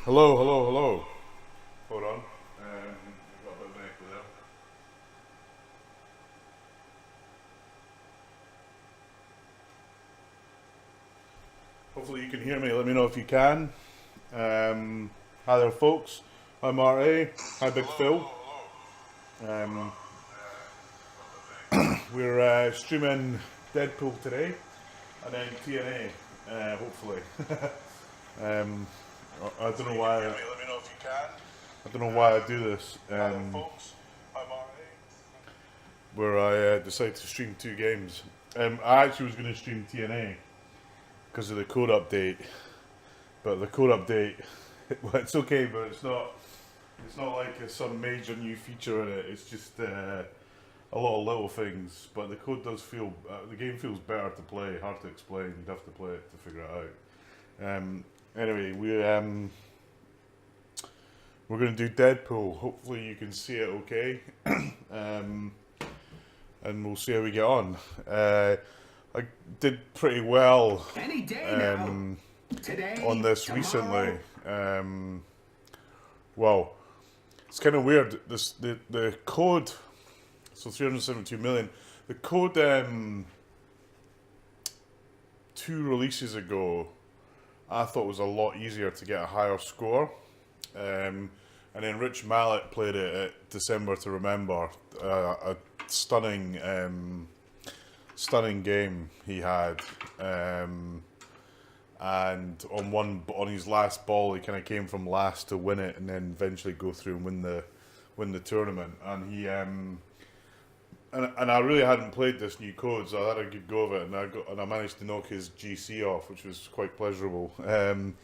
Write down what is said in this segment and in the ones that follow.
Hello, hello, hello. Hold on. I've got a bit of an echo there. Hopefully you can hear me. Let me know if you can. Hi there, folks. I'm RA. Hi, Big Phil. We're streaming Deadpool today, and then TNA, hopefully. I don't know why. Let me know if you can. I don't know why I do this. Where I decide to stream two games. I actually was going to stream TNA because of the code update, but the code update, well, it's okay, but it's not. It's not like some major new feature in it. It's just a lot of little things. But the code does feel. The game feels better to play. Hard to explain. You'd have to play it to figure it out. Anyway, we're going to do Deadpool. Hopefully you can see it okay. And we'll see how we get on. I did pretty well Today, on this recently. Well, it's kind of weird. The code, so 372 million. The code 2 releases ago, I thought was a lot easier to get a higher score. And then Rich Mallett played it at December to Remember, a stunning game he had, and on his last ball he kind of came from last to win it, and then eventually go through and win the tournament. And he and I really hadn't played this new code, so I had a good go of it, and I managed to knock his GC off, which was quite pleasurable. And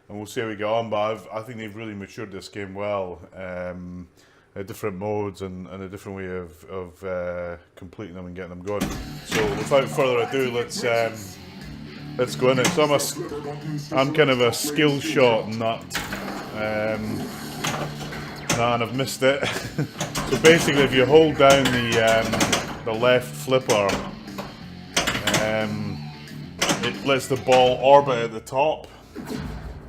we'll see how we get on, but I think they've really matured this game well. Different modes and a different way of completing them and getting them going. So without further ado, let's go in it. So I'm kind of a skill shot nut, and I've missed it. So basically, if you hold down the left flipper, it lets the ball orbit at the top.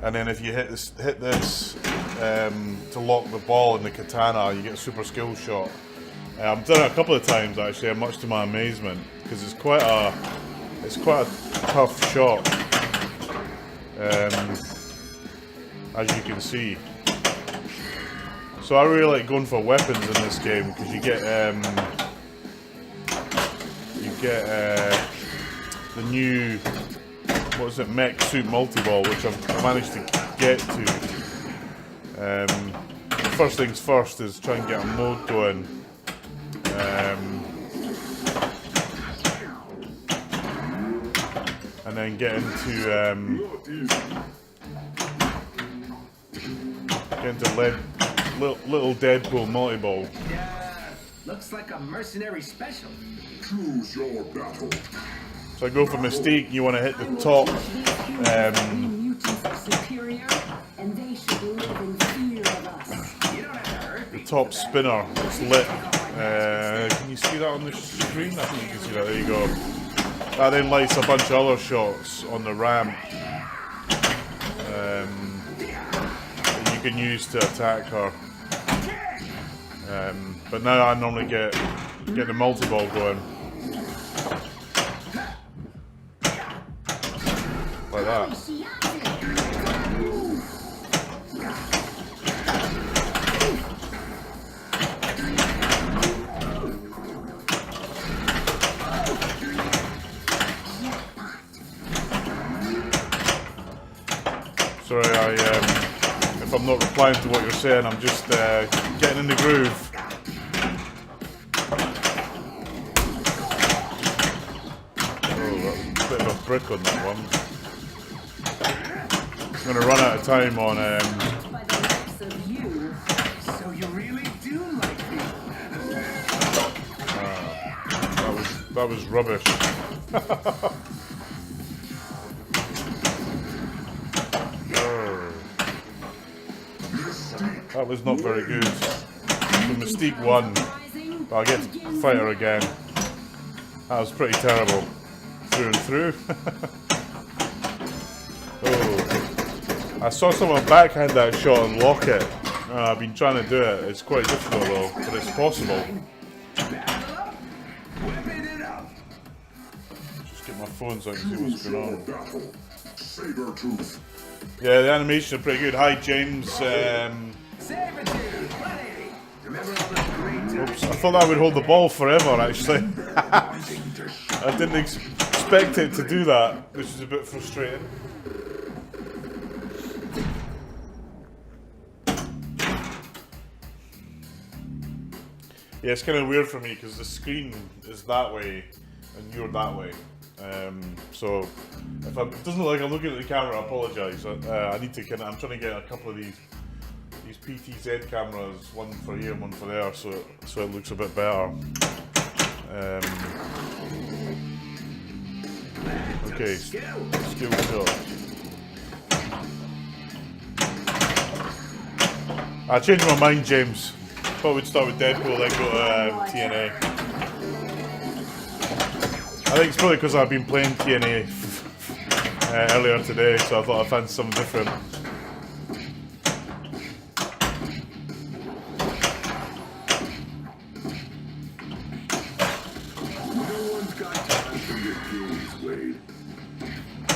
And then if you hit this to lock the ball in the katana, you get a super skill shot. I've done it a couple of times actually, much to my amazement, because it's quite a tough shot, as you can see. So I really like going for weapons in this game, because you get the new, what is it, mech suit multi-ball, which I've managed to get to. First things first is try and get a mode going. And then get into little Deadpool multi-ball. Looks like a mercenary special. Choose your battle. So I go for Mystique. You want to hit the top. The top spinner. It's lit. Can you see that on the screen? I think you can see that. There you go. That then lights a bunch of other shots on the ramp that you can use to attack her. But now I normally get the multi-ball going. Like that. Sorry, if I'm not replying to what you're saying, I'm just getting in the groove. Oh, that's a bit of a brick on that one. I'm going to run out of time on. So you really do like me. That was rubbish. That was not very good. The Mystique won, but I'll get to fight her again. That was pretty terrible. Through and through. Oh. I saw someone backhand that shot and lock it. I've been trying to do it. It's quite difficult though, but it's possible. Battle up. Whipping it up. Just get my phone so I can see what's going on. Battle. Sabertooth. Yeah, the animation is pretty good. Hi, James. Sabertooth, buddy. Remember all those great times? Oops, I thought that would hold the ball forever, actually. I didn't expect it to do that, which is a bit frustrating. Yeah, it's kind of weird for me because the screen is that way and you're that way. So if it doesn't look like I'm looking at the camera, I apologise. I need to I'm trying to get a couple of these PTZ cameras, one for here and one for there, so it looks a bit better. Okay, skill shot. I changed my mind, James. Thought we'd start with Deadpool, then go to TNA. I think it's probably because I've been playing TNA earlier today, so I thought I'd find something different.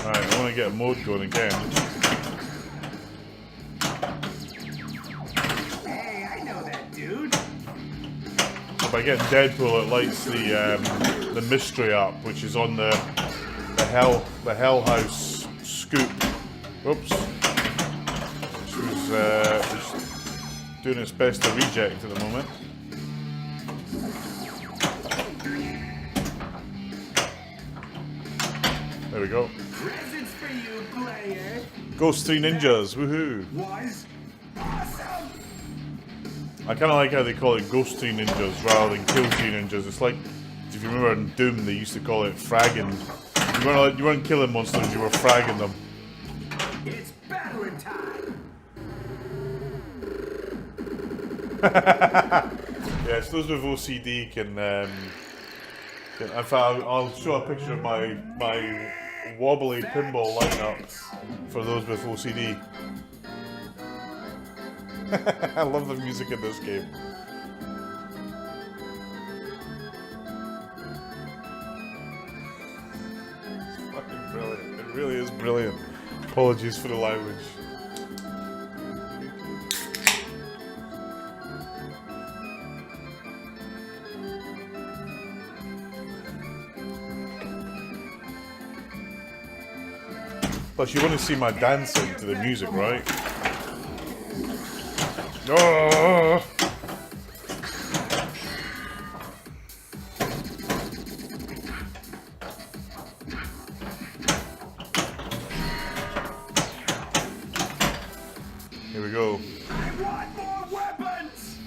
Alright, I want to get a mode going again. Hey, I know that dude. So by getting Deadpool, it lights the mystery up, which is on the Hell House scoop. Oops. Which is doing its best to reject at the moment. There we go. Presents for you, player. Ghost 3 Ninjas, woohoo! Was awesome. I kind of like how they call it Ghost 3 Ninjas rather than Kill 3 Ninjas. It's like, if you remember in Doom, they used to call it fragging. You weren't killing monsters, you were fragging them. It's battling time. Yes, those with OCD can in fact, I'll show a picture of my wobbly pinball lineup for those with OCD. I love the music in this game. It's fucking brilliant. It really is brilliant. Apologies for the language. Plus, you want to see my dancing to the music, right? Oh! Here we go. I want more weapons.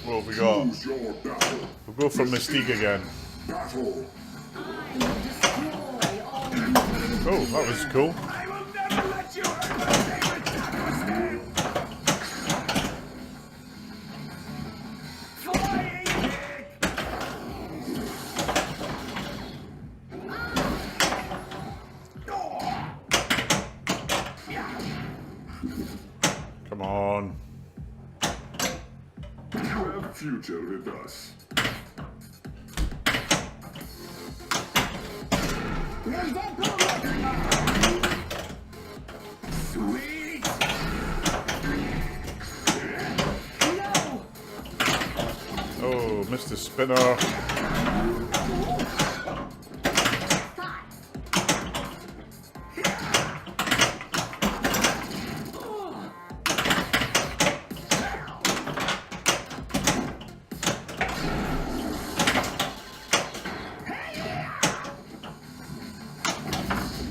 What have we got? Choose your battle. We'll go for Mystique again. Battle. Oh, that was cool. I will never let you hurt my favorite taco stand. Flying kick. Come on. You have future with us. Sweet. No. Oh, Mr. Spinner.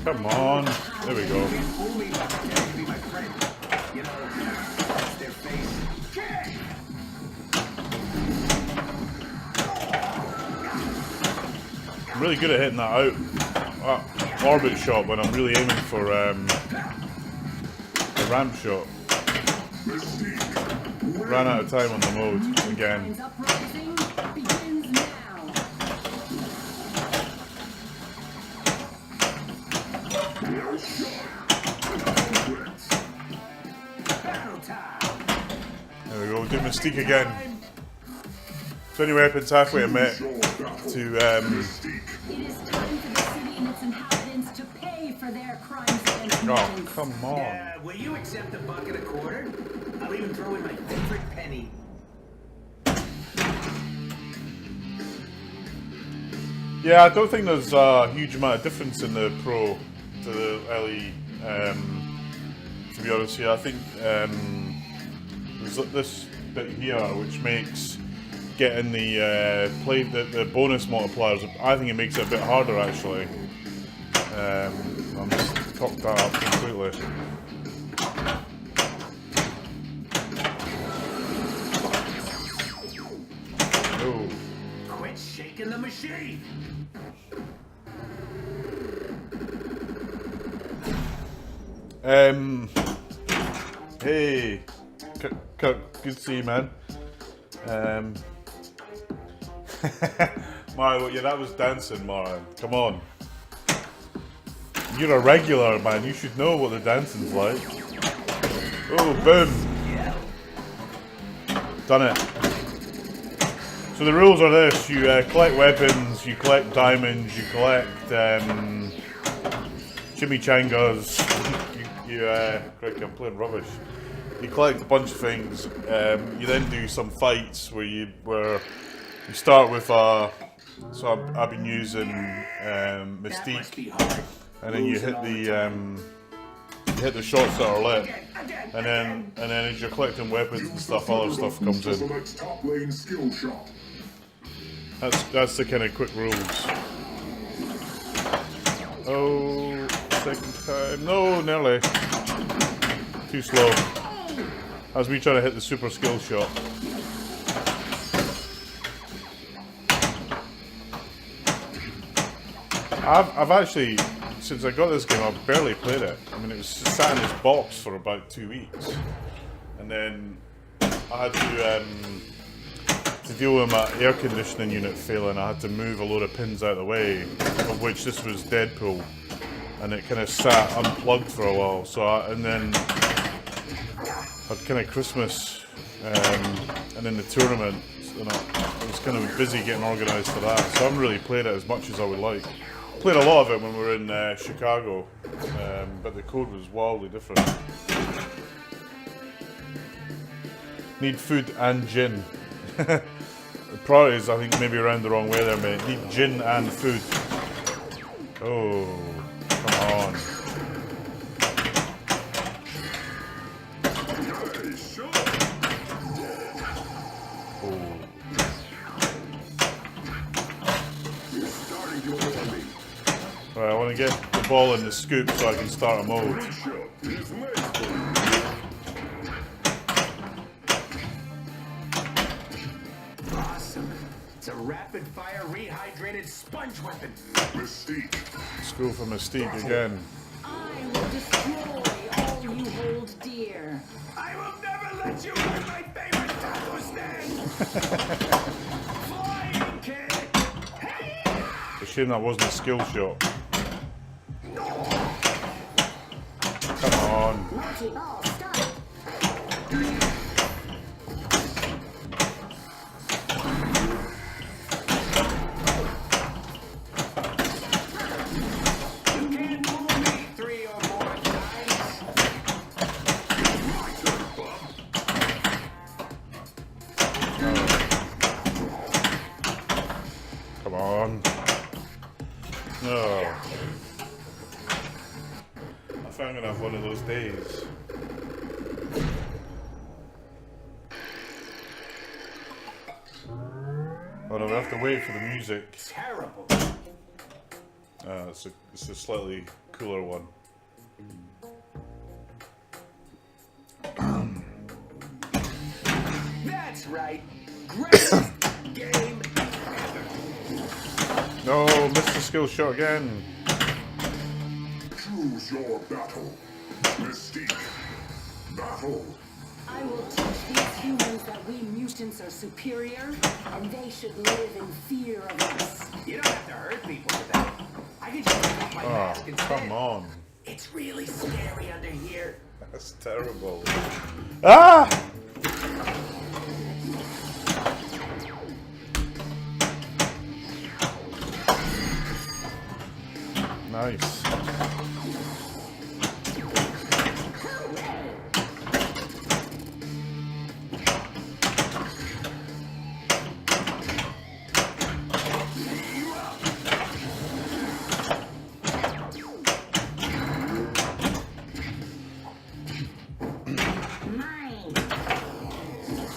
Come on. There we go. Only can be my friend. You know, that's their face. Kick. I'm really good at hitting that orbit shot when I'm really aiming for the ramp shot. Ran out of time on the mode again. Uprising begins now. There we go, do Mystique again. So any weapons halfway a minute to It is time for the city and its inhabitants to pay for their crimes against oh, mutants. come on. Yeah, will you accept a buck and a quarter? I'll even throw in my favorite penny. Yeah, I don't think there's a huge amount of difference in the Pro to the LE. To be honest, yeah, I think there's this bit here which makes getting the the bonus multipliers. I think it makes it a bit harder actually. I'm just cocked that up completely. Oh. Quit shaking the machine. Hey, good to see you, man. Mario, yeah, that was dancing, Mario. Come on. You're a regular, man. You should know what the dancing's like. Oh, boom. Done it. So the rules are this. You collect weapons, you collect diamonds, you collect chimichangas. Crick, I'm playing rubbish. You collect a bunch of things. You then do some fights where you start with so I've been using Mystique, and then you hit the shots that are lit, and then as you're collecting weapons and stuff, other stuff comes in. Select top lane skill shot. That's the kind of quick rules. Oh, second time. No, nearly. Too slow. As we try to hit the super skill shot. I've actually, since I got this game, I've barely played it. I mean, it was sat in this box for about 2 weeks. And then I had to deal with my air conditioning unit failing. I had to move a load of pins out of the way, of which this was Deadpool. And it kind of sat unplugged for a while. So and then had kind of Christmas and then the tournament. And I was kind of busy getting organised for that. So I haven't really played it as much as I would like. Played a lot of it when we were in Chicago, but the code was wildly different. Need food and gin. The priorities, I think, maybe around the wrong way there, mate. Need gin and food. Oh, come on. Oh. Right, I want to get the ball in the scoop so I can start a mode. Awesome. It's a rapid-fire rehydrated sponge weapon. Mystique. Let's go for Mystique again. I will destroy all you hold dear. I will never let you run my favorite taco stand. Flying kick. Hey! It's a shame that wasn't a skill shot. Come on. Multi-ball start. You can't fool me 3 or more times. Come on. No. I think I'm gonna have one of those days. Oh no, we have to wait for the music. Terrible. It's a slightly cooler one. That's right. Greatest game ever. No, missed the skill shot again. Choose your battle. Mystique. Battle. I will teach these humans that we mutants are superior, and they should live in fear of us. You don't have to hurt people with that. I can just take off my mask Oh, instead. come on. It's really scary under here. That's terrible. Ah! Nice.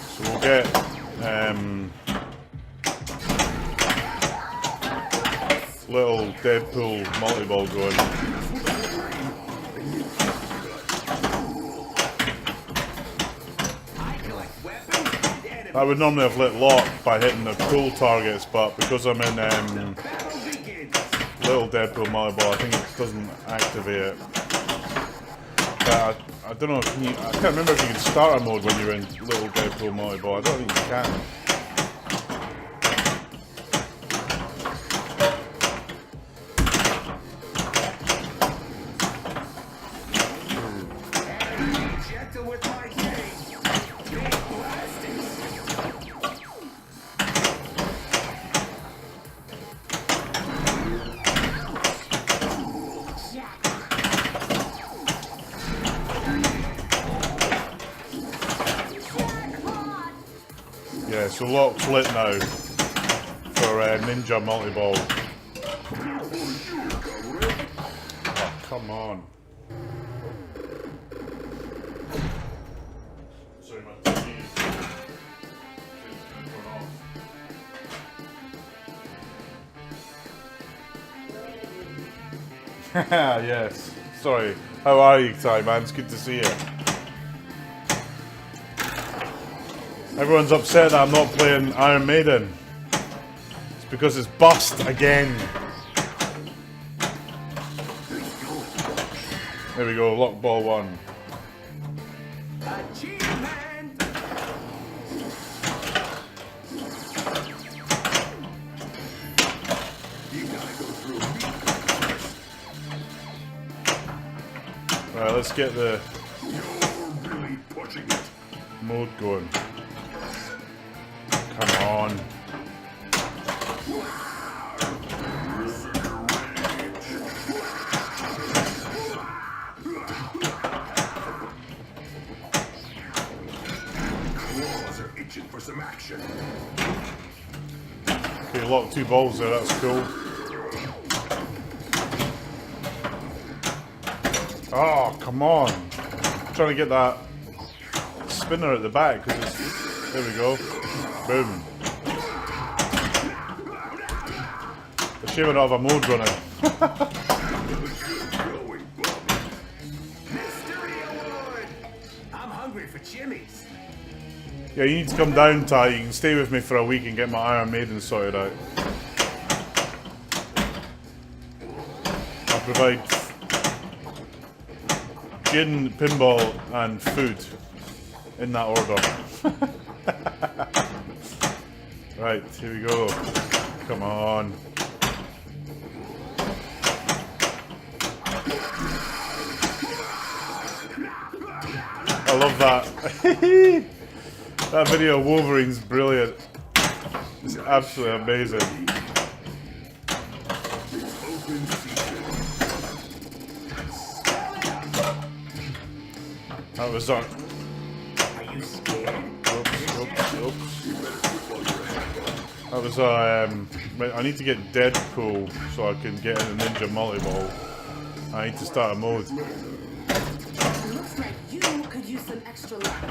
So we'll get little Deadpool multi-ball going. I would normally have lit lock by hitting the pool targets, but because I'm in little Deadpool multi-ball, I think it doesn't activate it. But I don't know if you, I can't remember if you can start a mode when you're in little Deadpool multi-ball. I don't think you can. Yeah, so lock's lit now for Ninja multi-ball. Oh, come on. Sorry, my TV is going off. Yes. Sorry. How are you, Ty, man? It's good to see you. Everyone's upset that I'm not playing Iron Maiden. It's because it's bust again. There we go, lock ball 1. Achievement! You gotta go through me. Right, let's get the You're really pushing it. mode going. Come on. Claws are itching for some action. Okay, lock 2 balls there, that's cool. Oh, come on. I'm trying to get that spinner at the back, because it's... There we go. Boom. A shame I don't have a mode running. Going, Bobby. Mystery award! I'm hungry for chimneys. Yeah, you need to come down, Ty. You can stay with me for a week and get my Iron Maiden sorted out. I'll provide gin, pinball, and food in that order. Right, here we go. Come on. I love that. That video of Wolverine's brilliant. It's absolutely amazing. That was on. Are you scared? Oops. That was I need to get Deadpool so I can get in a Ninja multi-ball. I need to start a mode. Looks like you could use some extra luck.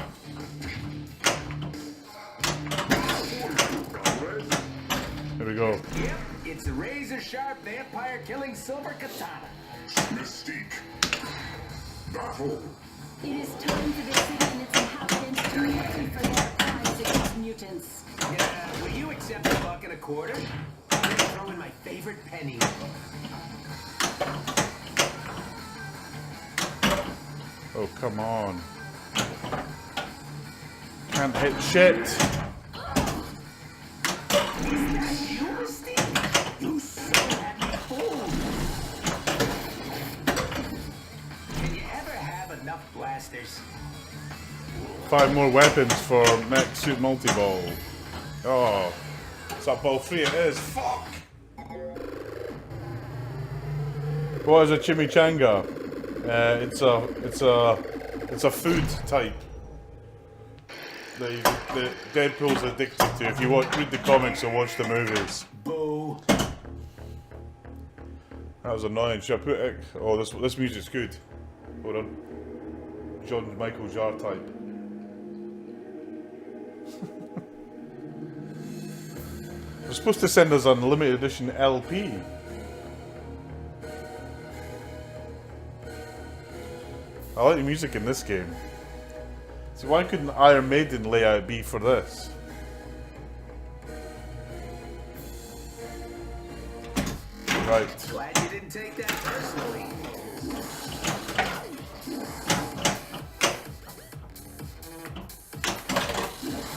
Here we go. Yep, it's a razor-sharp vampire-killing silver katana. Mystique. Battle. It is time for the city and its inhabitants to unite for their crimes against mutants. Yeah, will you accept $1.25? I'm gonna throw in my favorite penny. Oh, come on. Can't hit shit. Is that you, Mystique? You so had me fooled. Can you ever have enough enough blasters. 5 more weapons for Mech Suit Multi-Ball. Oh, is that ball free? It is. Fuck! What is a chimichanga? It's a food type that Deadpool's addicted to. If you read the comics or watch the movies. Boo. That was annoying. Should I put it? Oh, this music's good. Hold on. John Michael Jar type. They're supposed to send us an limited edition LP. I like the music in this game. So why couldn't Iron Maiden layout be for this? Right. Glad you didn't take that personally.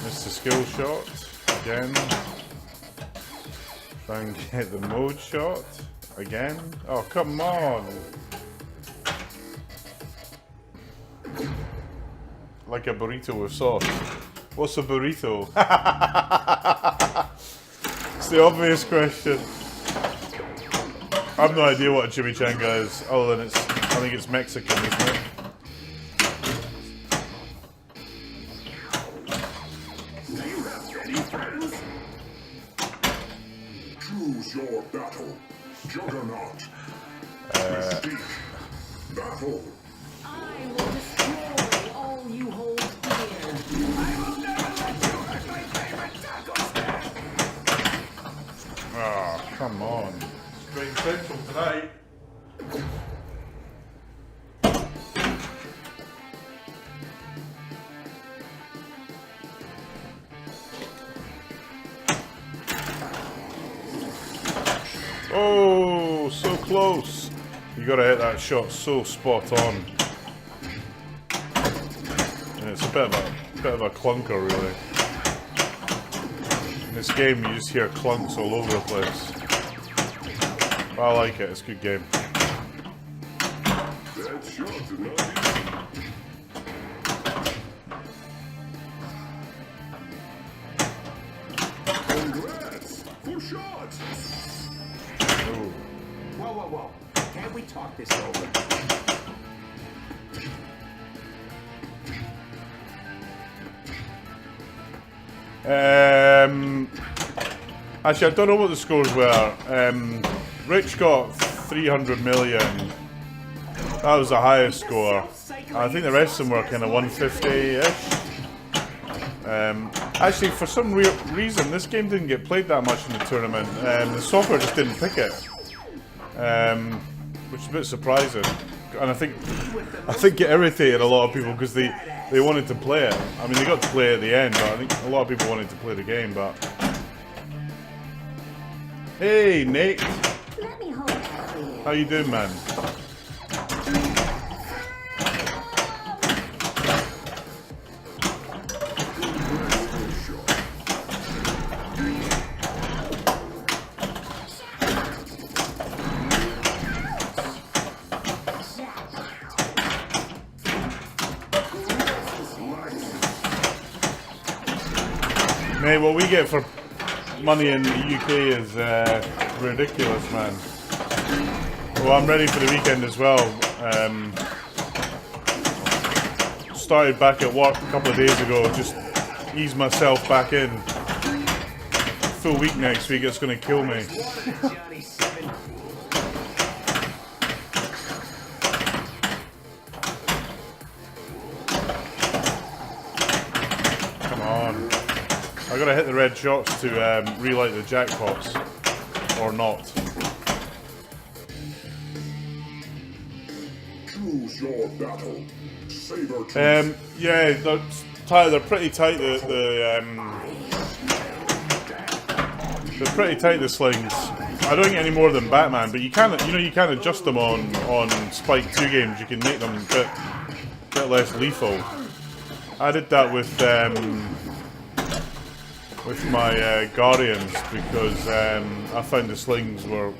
Missed the skill shot again. Try and get the mode shot again. Oh, come on! Like a burrito with sauce. What's a burrito? It's the obvious question. I have no idea what a chimichanga is, other than I think it's Mexican, isn't it? Do you have any friends? Choose your battle. Juggernaut. Mystique. Battle. I will destroy all you hold dear. I will never let you hurt my favorite taco stand. Oh, come on. Straight central tonight. Oh, so close. You gotta hit that shot so spot on. And it's a bit of a clunker, really. In this game, you just hear clunks all over the place. But I like it. It's a good game. That shot's not easy. Congrats! Good shot! Ooh. Whoa, whoa, whoa. Can't we talk this over? Actually, I don't know what the scores were. Rich got 300 million. That was the highest score. I think the rest of them were kind of 150-ish. Actually, for some reason, this game didn't get played that much in the tournament. The software just didn't pick it, which is a bit surprising. And I think it irritated a lot of people because they wanted to play it. I mean, they got to play it at the end, but I think a lot of people wanted to play the game. But hey, Nate, Let me hold that for you. how you doing, man? Mate, what we get for money in the UK is ridiculous, man. Well, I'm ready for the weekend as well. Started back at work a couple of days ago, just eased myself back in. Full week next week, it's going to kill me. Johnny 7. Come on. I gotta hit the red shots to relight the jackpots, or not. Choose your battle. Saber Yeah, they're pretty tight. They're pretty tight. The slings. I don't get any more than Batman, but you can adjust them on Spike 2 games. You can make them a bit less lethal. I did that with my Guardians because I found the slings were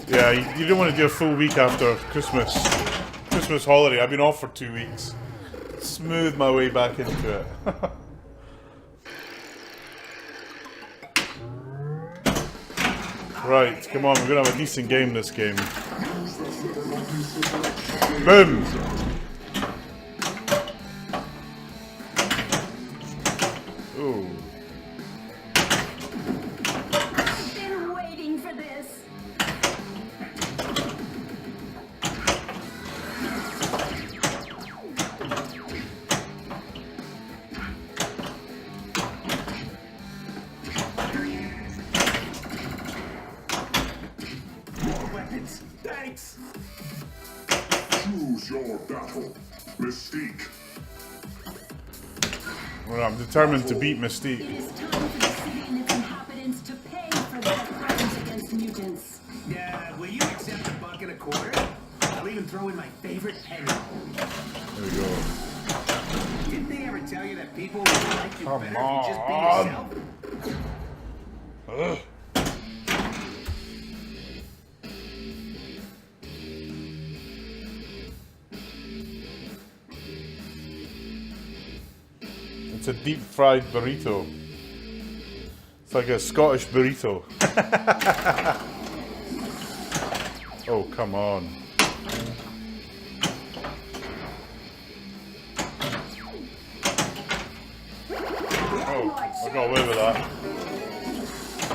yeah, you don't want to do a full week after Christmas Christmas holiday. I've been off for 2 weeks. Smooth my way back into it. Right, come on, we're gonna have a decent game this game. Boom! Ooh. I've been waiting for this. More weapons. Thanks. Choose your battle. Mystique. Well, I'm determined to beat It Mystique. is time for the city and its inhabitants to pay for their crimes against mutants. Yeah, will you accept $1.25? I'll even throw in my favorite penny. There we go. Didn't they ever tell you that people would like you Come better if you just be on. yourself? Ugh. It's a deep fried burrito. It's like a Scottish burrito. Oh, come on. Oh, I got away with that.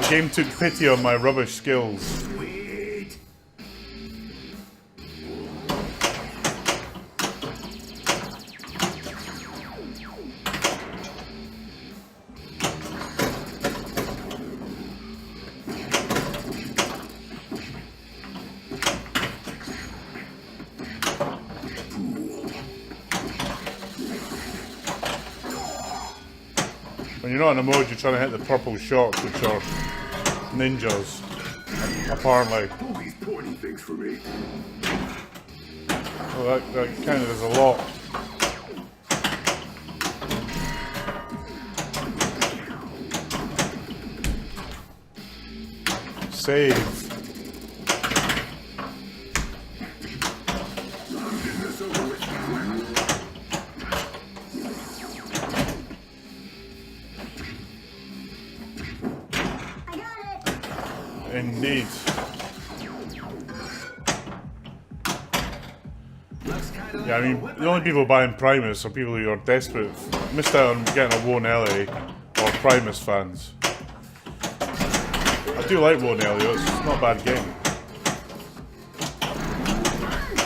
The game took pity on my rubbish skills. Sweet. When you're not in a mode, you're trying to hit the purple shots, which are ninjas, apparently. Do these pointy things for me. Well, that kind of is a lot. Save. I got it. Indeed. Looks kind of Yeah, I mean, the only people buying Primus are people who are desperate, missed out on getting a Wone Ellie, or Primus fans. I do like Wone Ellie, it's not a bad game.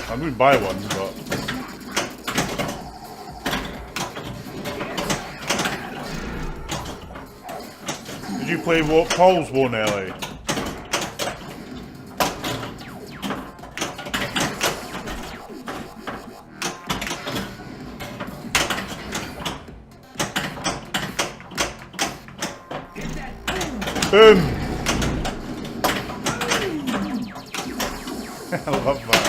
I wouldn't buy one, but... Did you play Paul's Wone Ellie? Boom! I love that.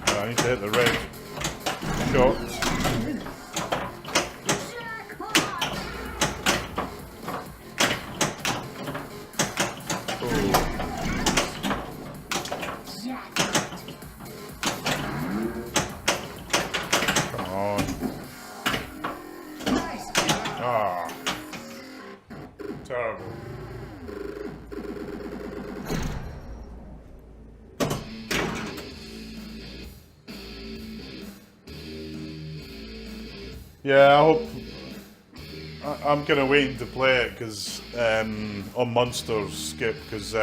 Oh, I need to hit the red shot. Come on. Ah. Terrible. Yeah, I hope. I'm kind of waiting to play it because on Monsters skip because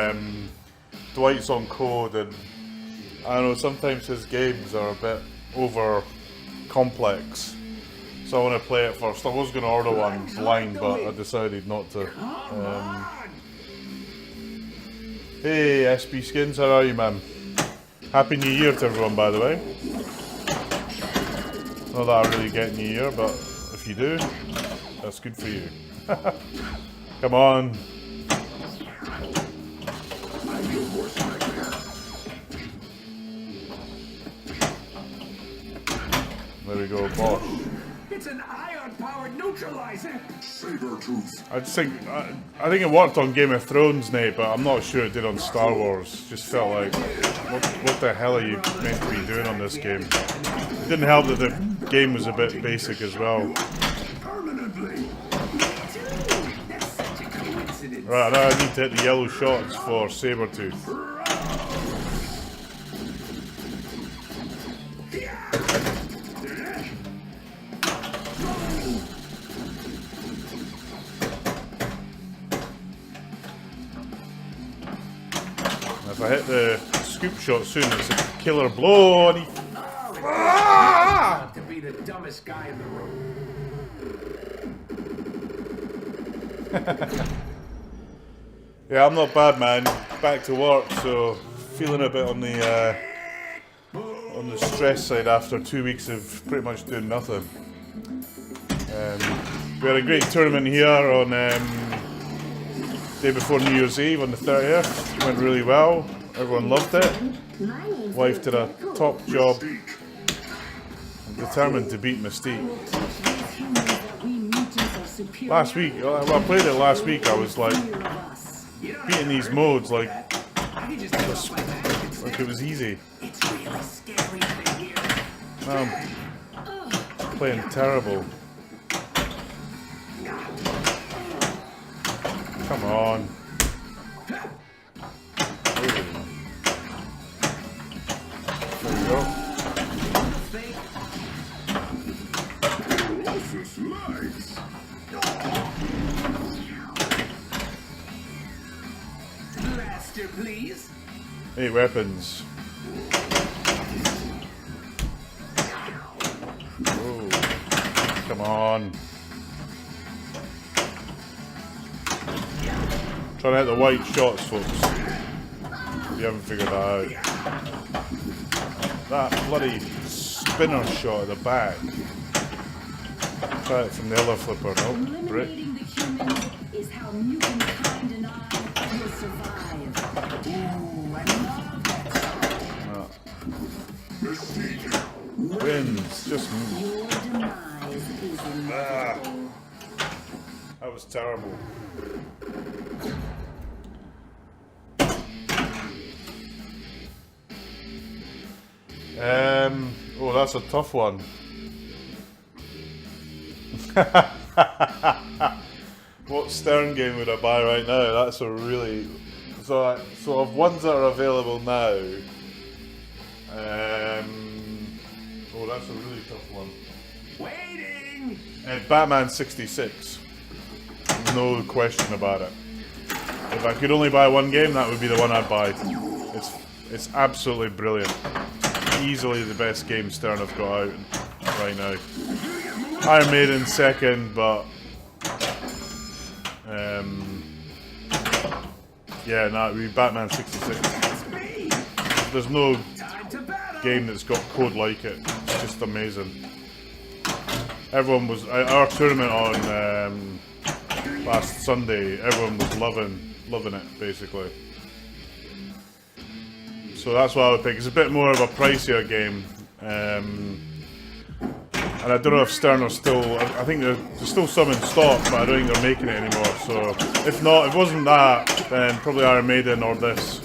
Dwight's on code and I don't know sometimes his games are a bit over complex. So I want to play it first. I was going to order one blind, but I decided not to. Hey, SB Skins, how are you, man? Happy New Year to everyone, by the way. Not that I really get New Year, but if you do, that's good for you. Come on. There we go, boss. It's an ion robot-powered neutralizer. Saber-tooth. I just think I think it worked on Game of Thrones, Nate, but I'm not sure it did on Star Wars. Just felt like, what the hell are you meant to be doing on this game? It didn't help that the game was a bit basic as well. Permanently. That's such a coincidence. Right, now I need to hit the yellow shots for Sabretooth. If I hit the scoop shot soon, it's a killer blow. And he... To be the dumbest guy in the room. Yeah, I'm not bad, man. Back to work, so feeling a bit on the stress side after 2 weeks of pretty much doing nothing. We had a great tournament here on day before New Year's Eve on the 30th. Went really well. Everyone loved it. Wife did a top job. I'm determined to beat Mystique. Last week, well, I played it last week. I was like beating these modes like it was easy. I'm playing terrible. Come on. There we go. Colossus legs. Blaster, please. 8 weapons. Oh, come on. Trying to hit the white shots, folks. If you haven't figured that out. That bloody spinner shot at the back. Try it from the other flipper. Nope. Brick. Eliminating the humans is how mutant kind and I will survive. Ooh, I love that song. Mystique. Wins. Just Your demise is inevitable. that was terrible. Oh, that's a tough one. What Stern game would I buy right now? That's a really so of ones that are available now. Oh, that's a really tough one. Waiting. Batman 66. No question about it. If I could only buy one game, that would be the one I'd buy. It's absolutely brilliant. Easily the best game Stern have got out right now. Iron Maiden second, but yeah, no, it would be Batman 66. There's no game that's got code like it. It's just amazing. Everyone was our tournament on last Sunday. Everyone was loving it basically. So that's what I would pick. It's a bit more of a pricier game, and I don't know if Stern are still. I think there's still some in stock, but I don't think they're making it anymore. So if not, if it wasn't that, then probably Iron Maiden or this.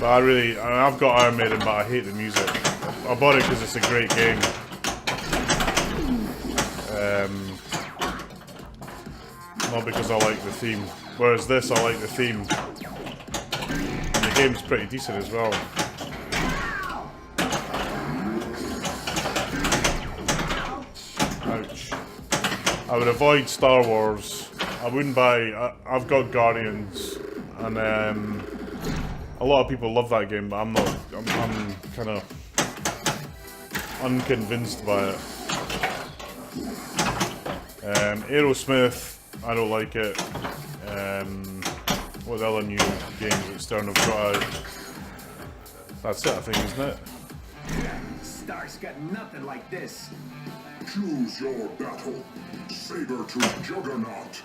But I've got Iron Maiden, but I hate the music. I bought it because it's a great game. Not because I like the theme. Whereas this, I like the theme. And the game's pretty decent as well. Ouch. I would avoid Star Wars. I wouldn't buy. I've got Guardians, and a lot of people love that game, but I'm not. I'm kind of unconvinced by it. Aerosmith, I don't like it. What the other new games that Stern have got out? That's it, I think, isn't it? Stark's got nothing like this. Choose your battle. Saber-tooth Juggernaut.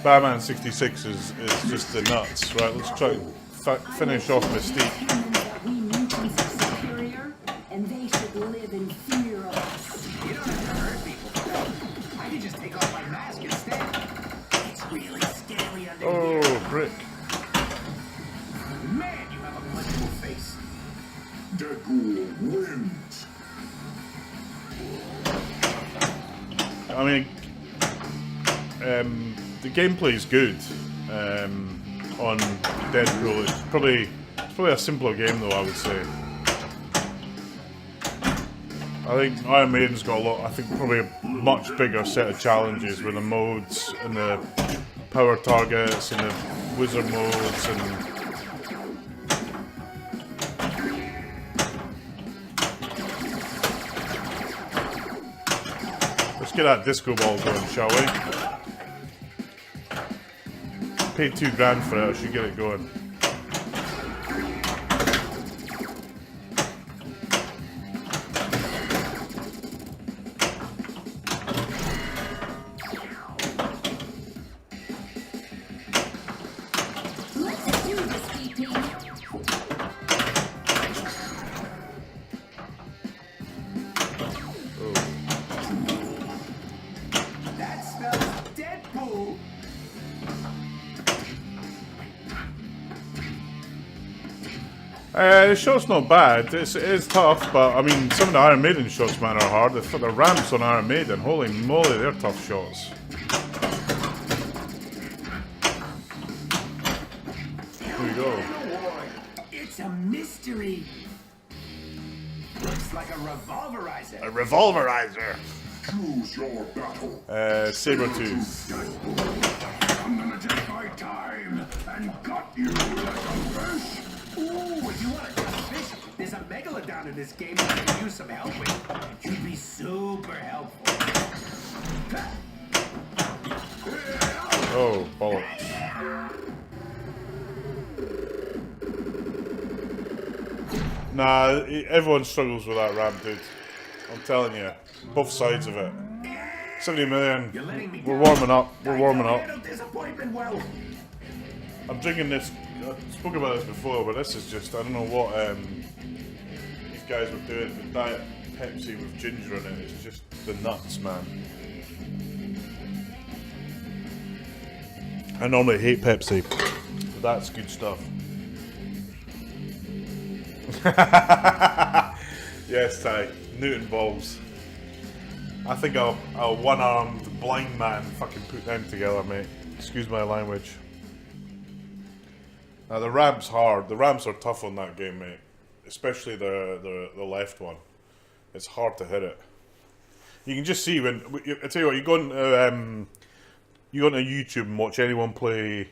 Batman 66 is just the nuts, right? Let's try and finish off Mystique. Humans that we mutants are superior, and they should live in fear of us. You don't have to hurt people. I can just take off my mask instead. It's really scary under here. Oh, brick. Man, you have a punchable face. Deadpool wins. I mean, the gameplay is good on Deadpool. It's probably a simpler game though, I would say. I think Iron Maiden's got a lot. I think probably a much bigger set of challenges with the modes and the power targets and the wizard modes and. Let's get that disco ball going, shall we? Paid $2 grand for it, I should get it going. Let's do this, PP. That smells Deadpool. The shot's not bad. It is tough, but I mean, some of the Iron Maiden shots, man, are hard. The ramps on Iron Maiden, holy moly, they're tough shots. Here we go. It's a mystery. Looks like a revolverizer. A revolverizer. Choose your battle. Sabretooth. I'm gonna take my time and gut you like a fish. Ooh, if you want to catch fish, there's a megalodon in this game that I can use some help with. You'd be super helpful. Oh, bollocks. Nah, everyone struggles with that ramp, dude. I'm telling you. Both sides of it. 70 million. You're letting me We're down. warming up. We're warming I up. handled disappointment well. I'm drinking this. I spoke about this before, but this is just. I don't know what these guys were doing. The Diet Pepsi with ginger in it. It's just the nuts, man. I normally hate Pepsi, but that's good stuff. Yes, Ty. Newton balls. I think a one-armed blind man fucking put them together, mate. Excuse my language. Now the ramp's hard. The ramps are tough on that game, mate. Especially the left one. It's hard to hit it. You can just see when I tell you what, you go on YouTube and watch anyone play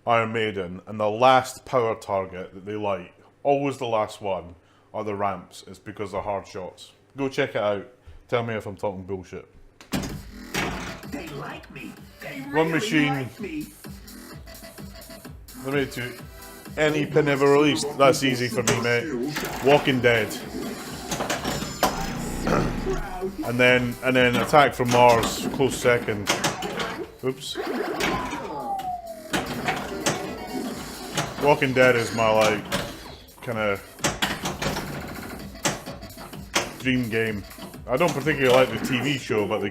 Iron Maiden, and the last power target that they light, always the last one, are the ramps. It's because they're hard shots. Go check it out. Tell me if I'm talking bullshit. They like me. They One really machine. like me. Limited to any pin ever released. That's easy for me, mate. Walking Dead. and then Attack from Mars, close second. Oops. Walking Dead is my like kind of dream game. I don't particularly like the TV show, but the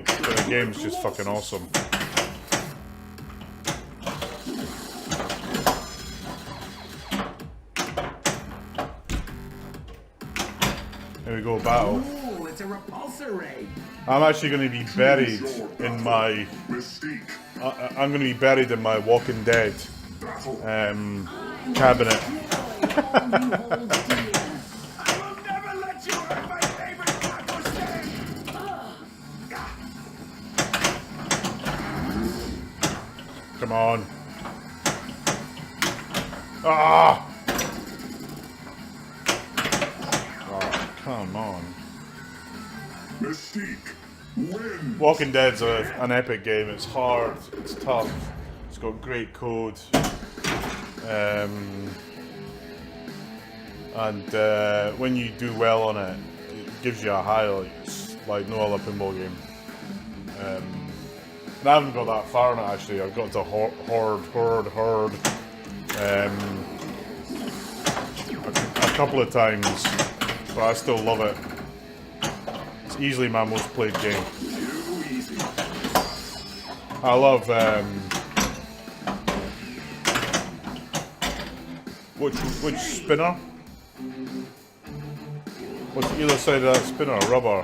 game's just fucking awesome. Here we go, battle. Ooh, it's a repulsor ray. I'm actually going to be buried in my. Mystique. I'm going to be buried in my Walking Dead cabinet. I will never let you hurt my favorite taco stand. Come on. Ah! Oh, come on. Mystique wins. Walking Dead's an epic game. It's hard, it's tough, it's got great code. When you do well on it, it gives you a highlight like no other pinball game. And I haven't got that far in it actually. I've got to horde. couple of times, but I still love it. It's easily my most played game. I love which spinner? What's either side of that spinner? Rubber.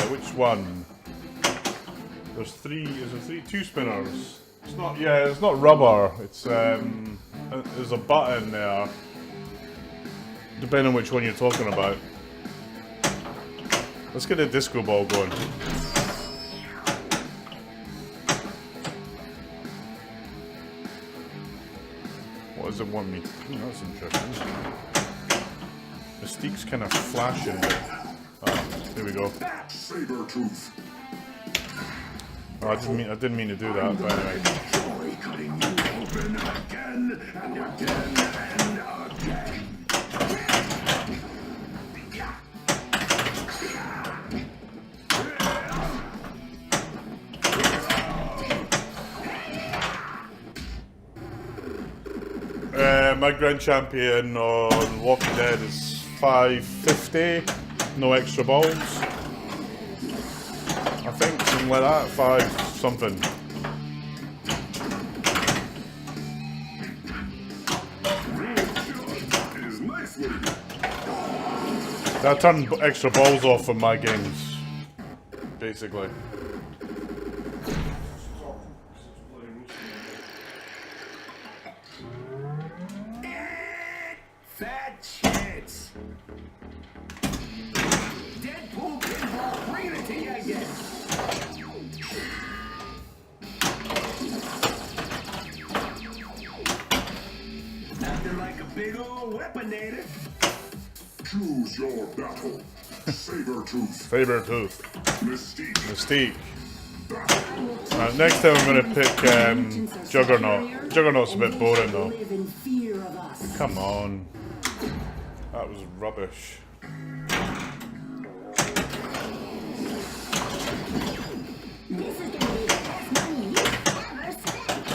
Which one? There's three. Is there three? Two spinners. It's not. Yeah, it's not rubber. It's there's a button there. Depending on which one you're talking about. Let's get a disco ball going. What does it want me to do? That's interesting. Mystique's kind of flashing. Oh, there we go. Saber-tooth. Oh, I didn't mean to do that, but anyway. Enjoy cutting you open again and again and again. My grand champion on Walking Dead is 550, no extra balls. I think something like that, 5 something. I turn extra balls off in my games, basically. Fat chance. Deadpool pinball, bringing it to you again. Nothing like a big old weaponator. Choose your battle. Saber-tooth. Saber-tooth. Mystique. Mystique. Next time I'm going to pick Juggernaut. Juggernaut's a bit boring though. Live in fear of us. Come on. That was rubbish. This is gonna be the best money you've ever spent.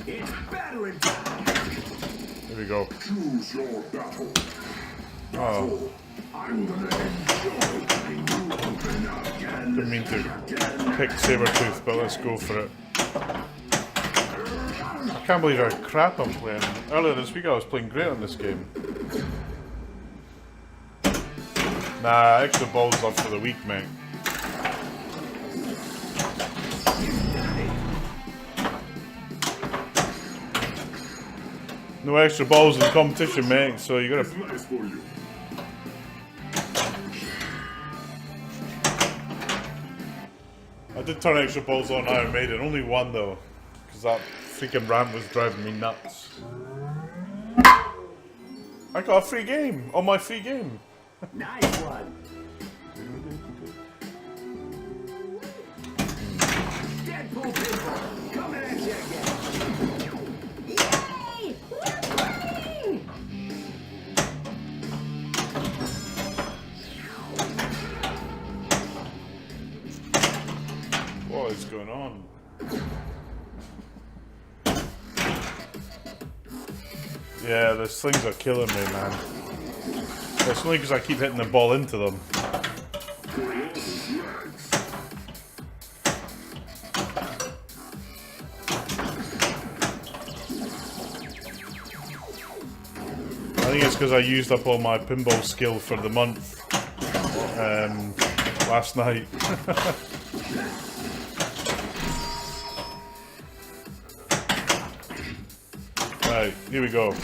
It's battling time. Here we go. Choose your battle. Oh, I'm gonna enjoy cutting you open again. didn't mean to pick Sabertooth, but let's go for it. I can't believe how crap I'm playing. Earlier this week I was playing great on this game. Nah, extra balls up for the week, mate. No extra balls in the competition, mate, so you gotta... Nice for you. I did turn extra balls on Iron Maiden, only one though, because that freaking rant was driving me nuts. I got a free game on my free game. Nice one. Deadpool pinball, coming at you again. Yay! We're winning! What is going on? Yeah, those things are killing me, man. It's only because I keep hitting the ball into them. I think it's because I used up all my pinball skill for the month last night. Right, here we go.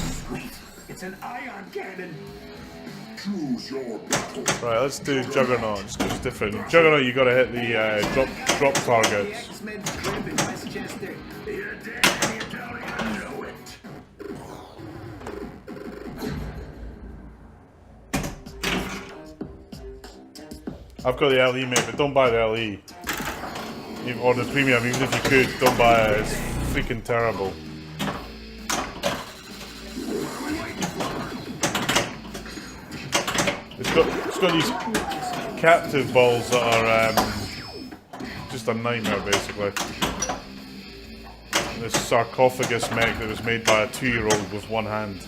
It's an ion cannon. Choose your battle. Right, let's do Juggernaut. It's just different. Juggernaut, you gotta hit the drop targets. X-Men's crib in Westchester. You're dead, you don't even know it. I've got the LE, mate, but don't buy the LE. Or the premium, even if you could, don't buy it. It's freaking terrible. It's got these captive balls that are just a nightmare, basically. this sarcophagus mech that was made by a 2-year-old with one hand.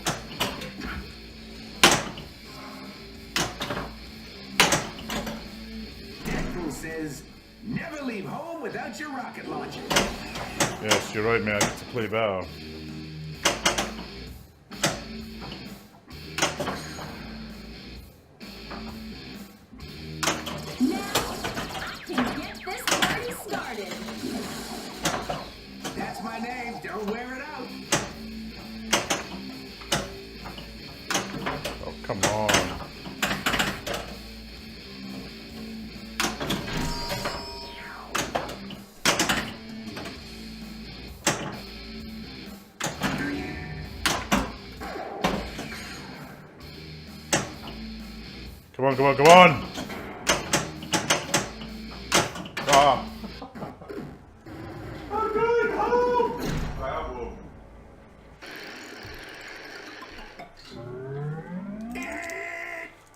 Deadpool says, never leave home without your rocket launcher. Yes, you're right, mate. I need to play better. Now I can get this party started. That's my name. Don't wear it out. Oh, come on. Come on, come on, come on! Ah! I'm going home! I am home.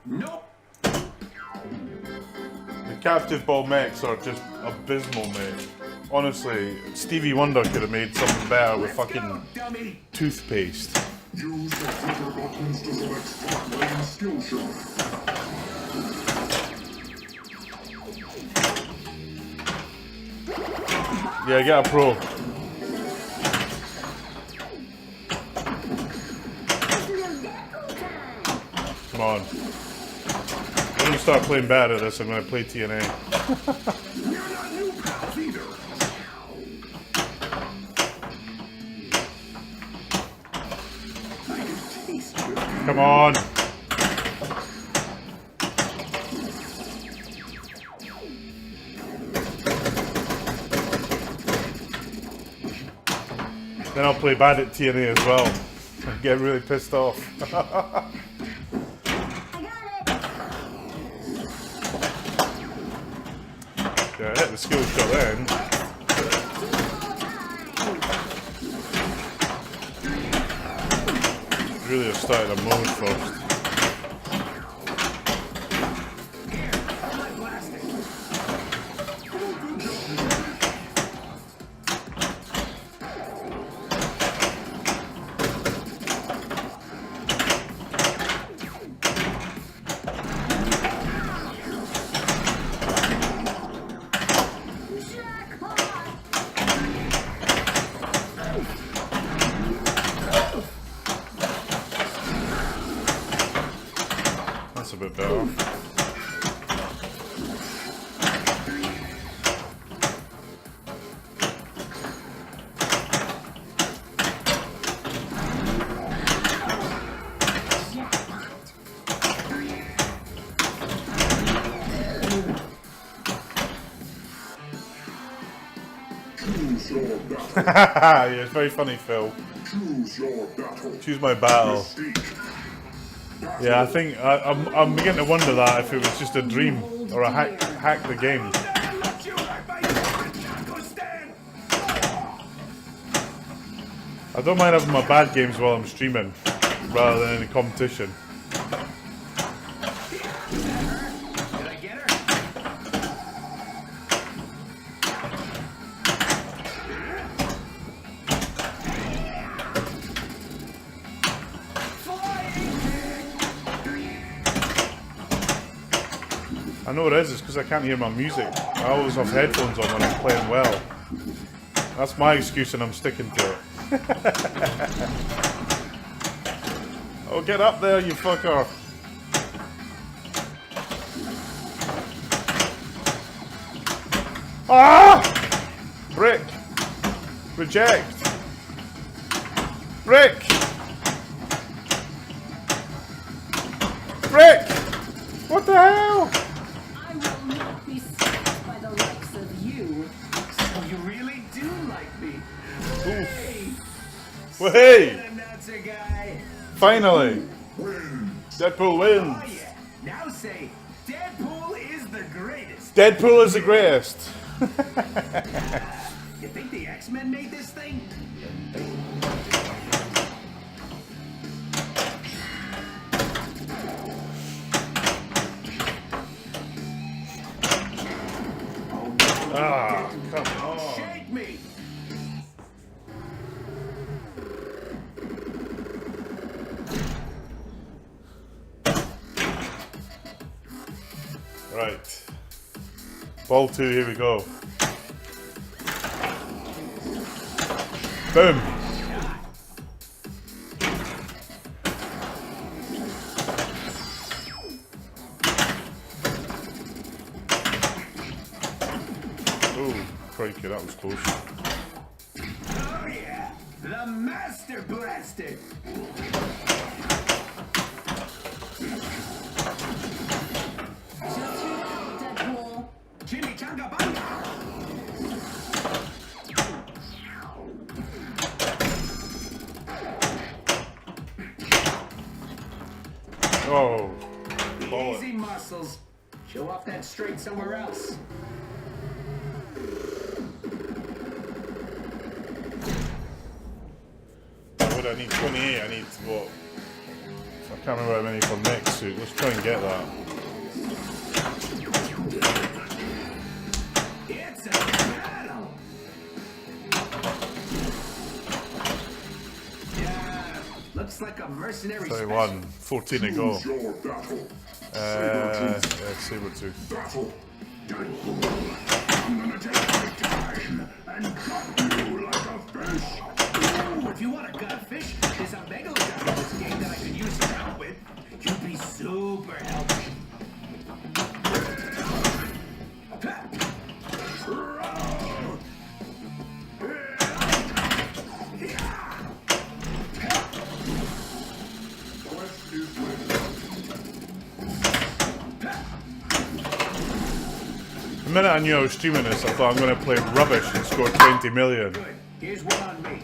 Nope. The captive ball mechs are just abysmal, mate. Honestly, Stevie Wonder could have made something better with Let's fucking go, dummy. toothpaste. Use the trigger buttons to select Smart Lane Skill Shot. Yeah, get a pro. Come on. I'm gonna start playing bad at this. I'm gonna play TNA. We're not new pals either. I can taste you. Come on. Then I'll play bad at TNA as well. And get really pissed off. Yeah, I hit the skill shot then. Really have started a mode first. That's a bit better. Choose your battle. Yeah, it's very funny, Phil. Choose your battle. Choose my battle. Mistake. Yeah, I think I'm beginning to wonder that if it was just a dream or a hack the game. Never let you wreck my favorite taco stand. I don't mind having my bad games while I'm streaming, rather than in a competition. Did I get her? I know it is, it's because I can't hear my music. I always have headphones on when I'm playing well. That's my excuse and I'm sticking to it. Oh, get up there, you fucker! Ah! Brick! Reject! Brick! Brick! What the hell? I will not be stopped by the likes of you. So you really do like me. Well, hey! Announcer guy. Finally! Win. Deadpool wins! Oh yeah. Now say, Deadpool is the greatest. Deadpool is the greatest! You think the X-Men made this thing? Ah, come on! Shake me. Right. Ball 2, here we go. Boom. Oh, crikey, that was close. Oh yeah, the Master Blaster. Just your Deadpool. Chimichanga Banga. Oh, ball Easy it. muscles. Show off that straight somewhere else. What I need 28, I need what? I can't remember how many for next suit. Let's try and get that. It's a battle. Yeah, looks like a mercenary 31, 14 to go. Choose your battle. Sabertooth. Battle. Deadpool. I'm gonna take my time and cut you like a fish. Ooh, if you want a gutfish, there's a megalodon in this game that I could use to help with. You'd be super helpful. Quest is ready. The minute I knew I was streaming this, I thought I'm going to play rubbish and score 20 million. Good. Here's one on me.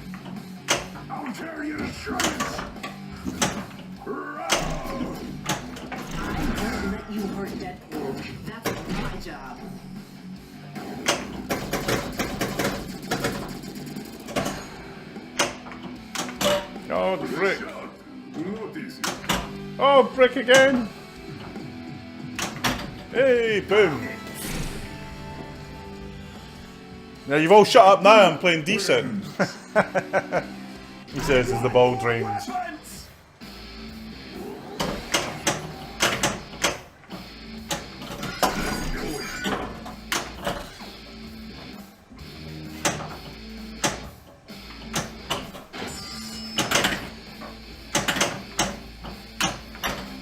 I'll tear you to shreds. I won't let you hurt Deadpool. That's my job. Oh, the brick. Not easy. Oh, brick again. Hey, boom. Now you've all shut up now, I'm playing decent. He says as the ball drains. Weapons!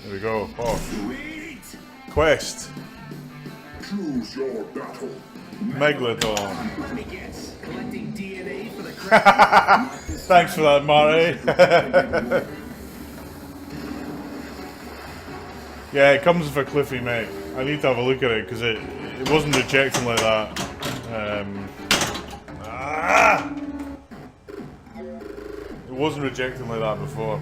There we go. Oh, Sweet! quest. Choose your battle. Megalodon. Let me guess. Collecting DNA for the crowd? Thanks for that, Marty. Yeah, it comes with a Cliffy, mate. I need to have a look at it because it wasn't rejecting like that. It wasn't rejecting like that before.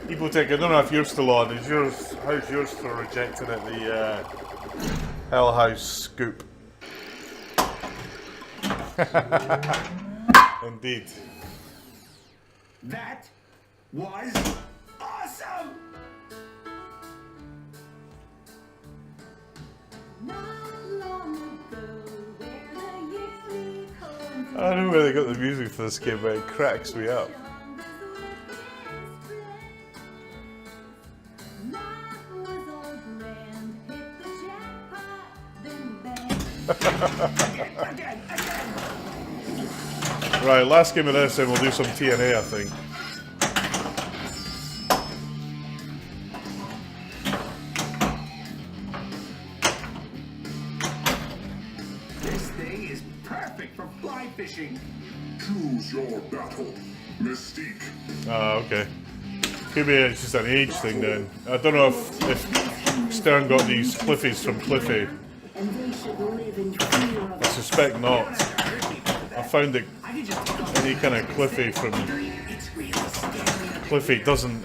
People take. I don't know if you're still on. Is yours? How's yours for rejecting at the Hell House scoop? Indeed. That was awesome! I don't know where they got the music for this game, but it cracks me up. Again! Right, last game of this, and we'll do some TNA, I think. This thing is perfect for fly fishing. Choose your battle. Mystique. Ah, okay. Could be it's just an age thing then. I don't know if Stern got these Cliffies from Cliffy. And they should live in fear of I suspect not. I found that I can just take off any kind of Cliffy from It's really scary. Cliffy doesn't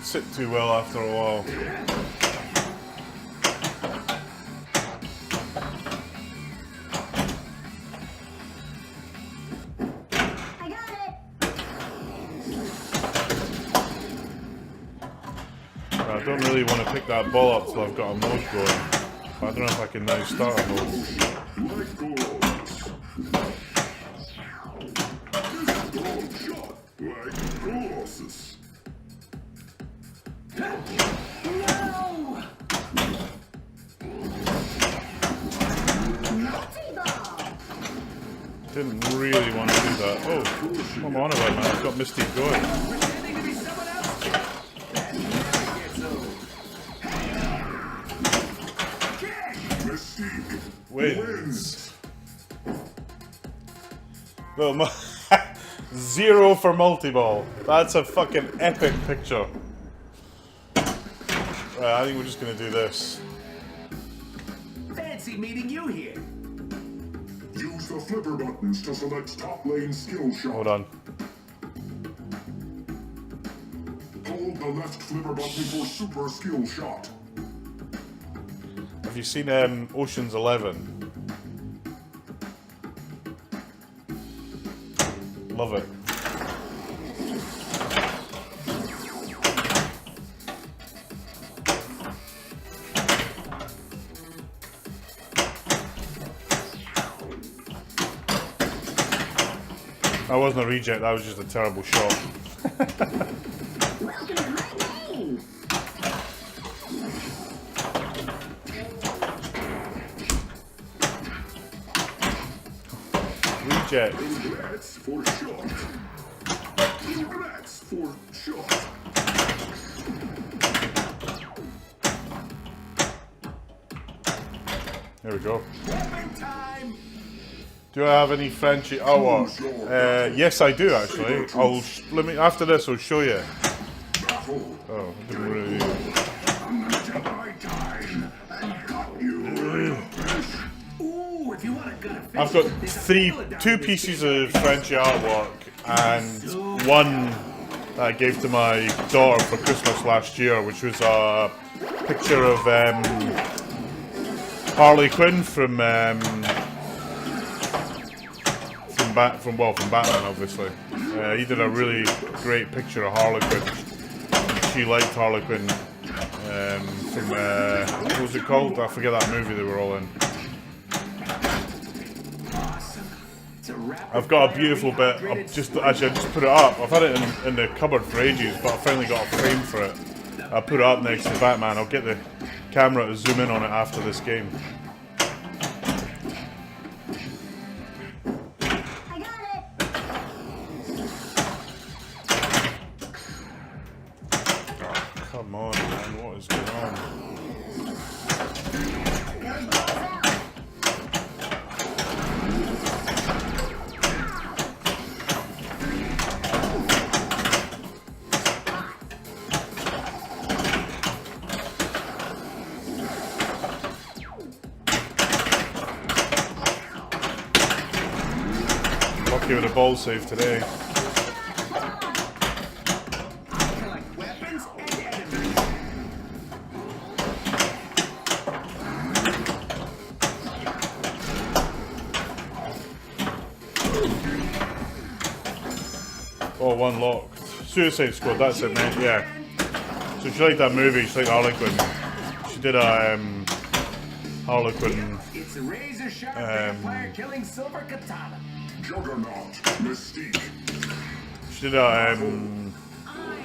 sit too well after a while. I got it. I don't really want to pick that ball up till I've got a mode going. I don't know if I can now start a mode. Like gloves. This dog shot like Colossus. Didn't really want to do that. Oh, what am I on about, man? I've got Mystique going. Pretending to be someone else. That never gets old. Mystique Wins. Well, 0 for multi-ball. That's a fucking epic picture. Right, I think we're just gonna do this. Fancy meeting you here. Use the flipper buttons to select top lane skill shot. Hold on. Hold the left flipper button for super skill shot. Have you seen Ocean's 11? Love it. That wasn't a reject, that was just a terrible shot. Welcome to my game. Reject. Congrats for shot. Congrats for shot. There we go. Weapon time. Do I have any Frenchy artwork? Yes, I do actually. Let me after this. I'll show you. Battle. Oh, I didn't really. I'm gonna take my time and cut you like a fish. Ooh, if you want a gun of fish, I've got there's a two pieces of Frenchy artwork and one that I gave to my daughter for Christmas last year, which was a picture of Harley Quinn from Batman, obviously. He did a really great picture of Harley Quinn. She liked Harley Quinn from what was it called? I forget that movie they were all in. I've got a beautiful bit. I just put it up. I've had it in the cupboard for ages, but I finally got a frame for it. I put it up next to Batman. I'll get the camera to zoom in on it after this game. I got it. Come on, man. What is going on? There's balls out. Lucky with a ball save today. collect weapons and enemies. Oh, one locked. Suicide Squad, that's it, mate. Yeah. So she liked that movie, she liked Harley Quinn. She did a Harley Quinn. It's a razor sharp vampire killing silver katana. Juggernaut. Mystique. She did a I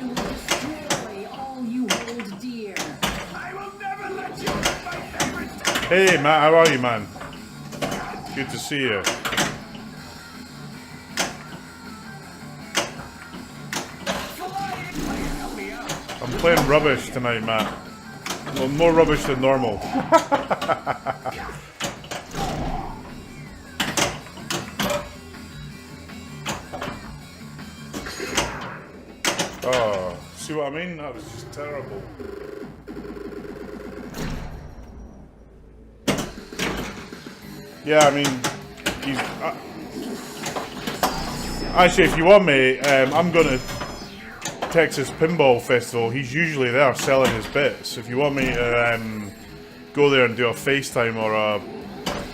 will destroy all you hold dear. I will never let you have my favorite time. Hey Matt, how are you, man? Good to see you. Help me out. I'm playing rubbish tonight, Matt. Well, more rubbish than normal. Oh, see what I mean? That was just terrible. Yeah, I mean, he's... actually, if you want me, I'm going to Texas Pinball Festival. He's usually there selling his bits. If you want me to go there and do a FaceTime or a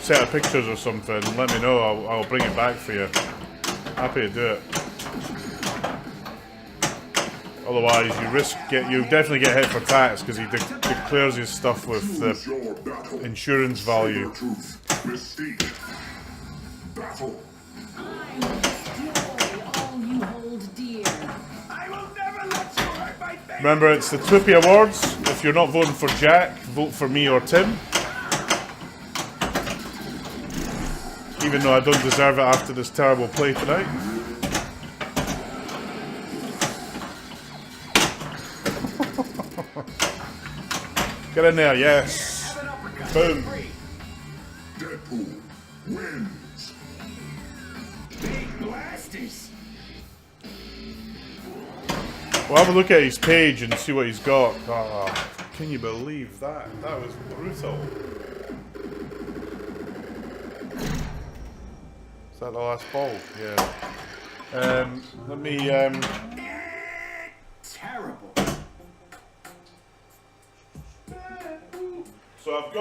set of pictures or something, let me know. I'll bring it back for you. Happy to do it. Otherwise, you definitely get hit for tax because he declares his stuff with Choose your the battle. insurance value. Truth. Mystique. Battle. I will destroy all you hold dear. I will never let you hurt my favorite. Remember, it's the Twippy Awards. If you're not voting for Jack, vote for me or Tim. Even though I don't deserve it after this terrible play tonight. Get in there, yes. Boom. Deadpool wins. Big blasters. We'll have a look at his page and see what he's got. Oh, can you believe that? That was brutal. Is that the last ball? Yeah. Let me. Terrible. So I've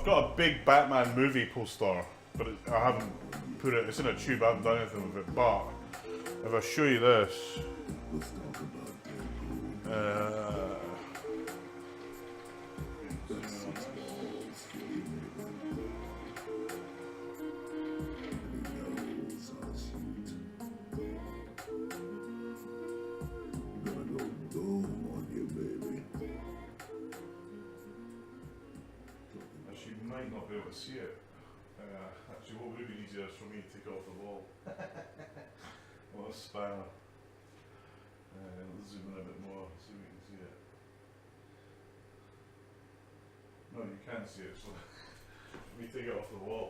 got a big Batman movie poster, but I haven't put it. It's in a tube. I haven't done anything with it. But if I show you this. Actually, you might not be able to see it. Actually, what would have been easier is for me to take it off the wall. What a spanner. Let's zoom in a bit more so we can see it. No, you can't see it, so let me take it off the wall.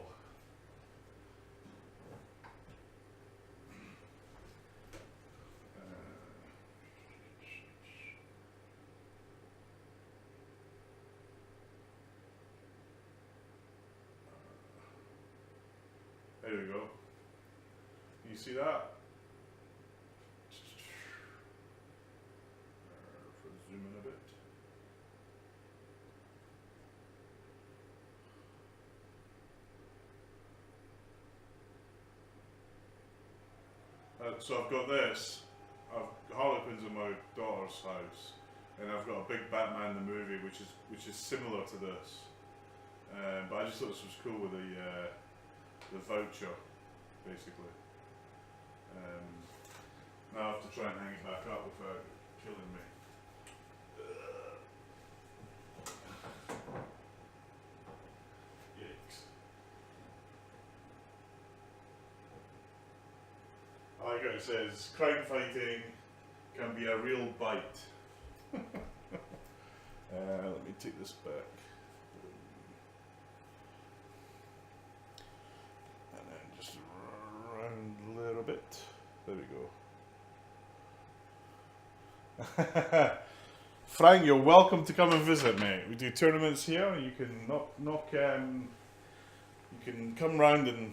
There we go. You see that? Zoom in a bit. So I've got this. Harlequin's in my daughter's house, and I've got a big Batman the movie, which is similar to this. But I just thought this was cool with the voucher, basically. Now I have to try and hang it back up without killing me. Yikes. I like how it says, crime fighting can be a real bite. Let me take this back. And then just round a little bit. There we go. Frank, you're welcome to come and visit, mate. We do tournaments here. You can you can come round and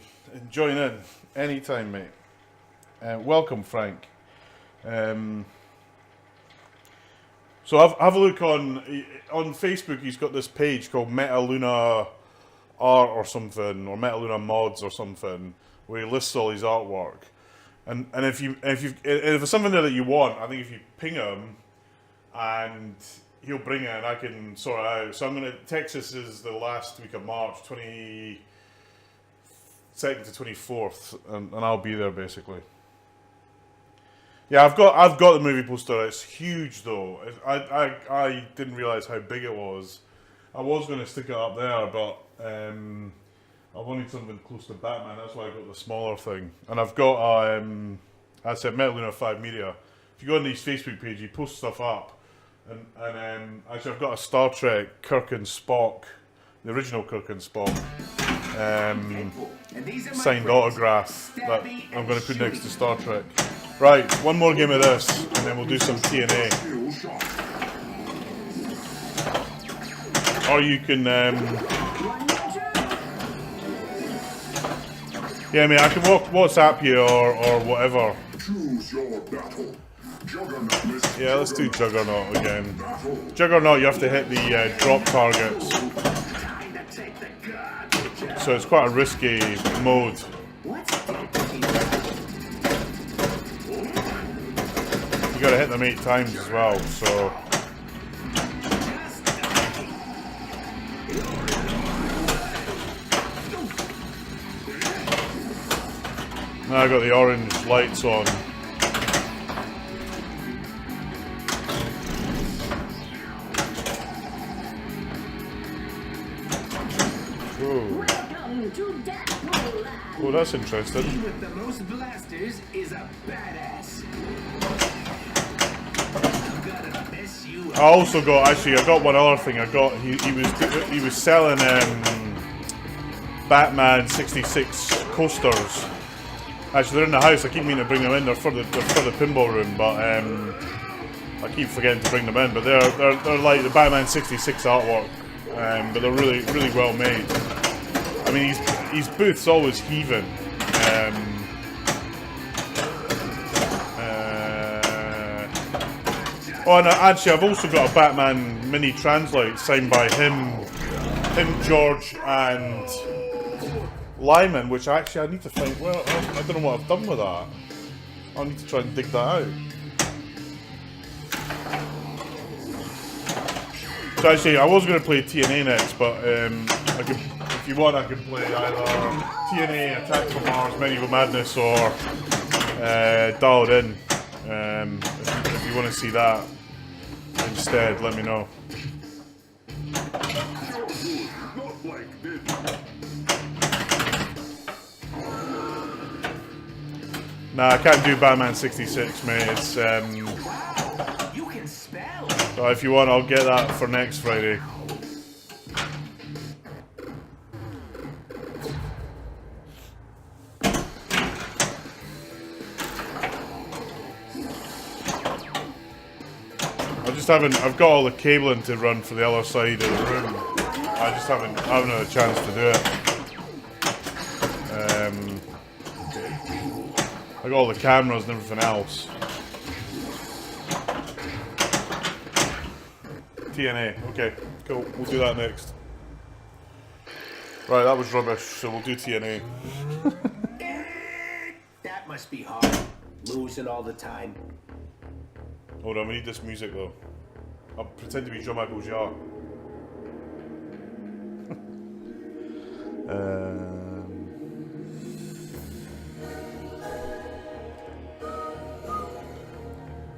join in anytime, mate. Welcome, Frank. So have a look on Facebook. He's got this page called Metaluna Art or something, or Metaluna Mods or something, where he lists all his artwork. And if it's something there that you want, I think if you ping him, and he'll bring it, and I can sort it out. So Texas is the last week of March, 22nd to 24th, and I'll be there basically. Yeah, I've got the movie poster. It's huge though. I didn't realize how big it was. I was going to stick it up there, but I wanted something close to Batman. That's why I got the smaller thing. And I've got I said Metaluna 5 Media. If you go on his Facebook page, he posts stuff up. And actually, I've got a Star Trek Kirk and Spock, the original Kirk and Spock, signed autograph that I'm going to put next to Star Trek. Right, one more game of this, and then we'll do some TNA. Or you can, yeah, I mean, I can WhatsApp you or whatever. Choose your battle. Juggernaut. Yeah, let's do Juggernaut again. Juggernaut, you have to hit the drop targets. So it's quite a risky mode. You gotta hit them 8 times as well, so. Now I got the orange lights on. Welcome to Deadpool Live. Oh, that's interesting. He with the most blasters is a badass. I'm gonna miss you. I also got, actually, I got one other thing. I got, he was selling Batman 66 coasters. Actually, they're in the house. I keep meaning to bring them in. They're for the pinball room, but I keep forgetting to bring them in. But they're like the Batman 66 artwork, but they're really well made. I mean, his booth's always heaving. Oh, and actually, I've also got a Batman mini translate signed by him, George, and Lyman, which actually I need to find. Well, I don't know what I've done with that. I'll need to try and dig that out. So actually, I was going to play TNA next, but I could, if you want, I could play either TNA, Attack from Mars, Medieval Madness, or Dialed In. If you want to see that instead, let me know. Not like this. Nah, I can't do Batman 66, mate. It's You can spell. so if you want, I'll get that for next Friday. I've got all the cabling to run for the other side of the room. I just haven't had a chance to do it. I got all the cameras and everything else. TNA, okay, cool. We'll do that next. Right, that was rubbish, so we'll do TNA. That must be hard. Losing all the time. Hold on, we need this music though. I'll pretend to be Jean-Michel Jarre.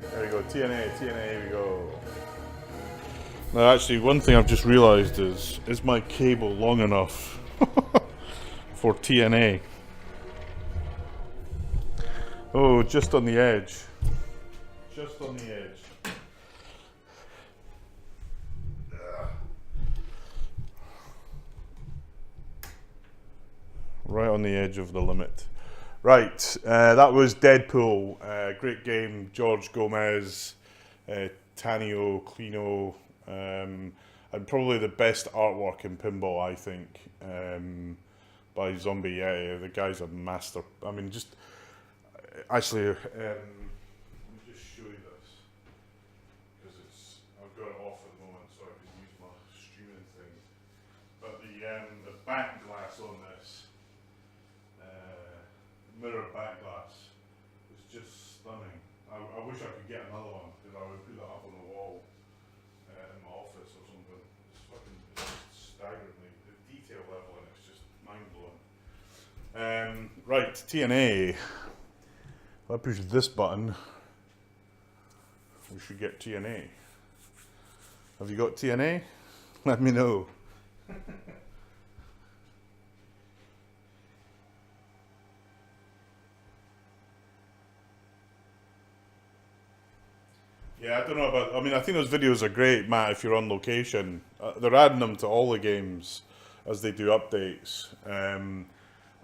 There we go, TNA, here we go. Now actually, one thing I've just realised is my cable long enough for TNA? Oh, just on the edge. Just on the edge. Right on the edge of the limit. Right, that was Deadpool. Great game. George Gomez, Tanio, Clino, and probably the best artwork in pinball, I think, by Zombie. Yeah, the guy's a master. I mean, just actually, let me just show you this because I've got it off at the moment, so I can use my streaming thing. But the back glass on this. Mirror back glass is just stunning. I wish I could get another one because I would put that up on the wall in my office or something. It's just staggering. The detail level in it's just mind blowing. Right, TNA. If I push this button, we should get TNA. Have you got TNA? Let me know. Yeah, I don't know about. I mean, I think those videos are great, Matt. If you're on location, they're adding them to all the games as they do updates. And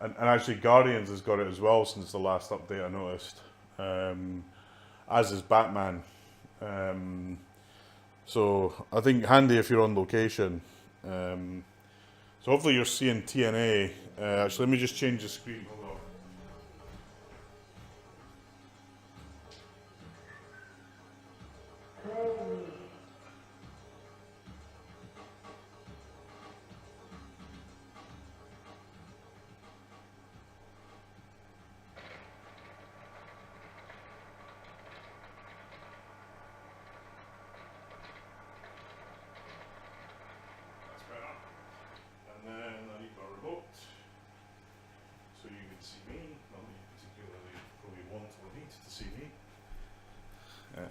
actually, Guardians has got it as well since the last update. I noticed, as is Batman. So I think handy if you're on location. So hopefully you're seeing TNA. Actually, let me just change the screen. Hold on.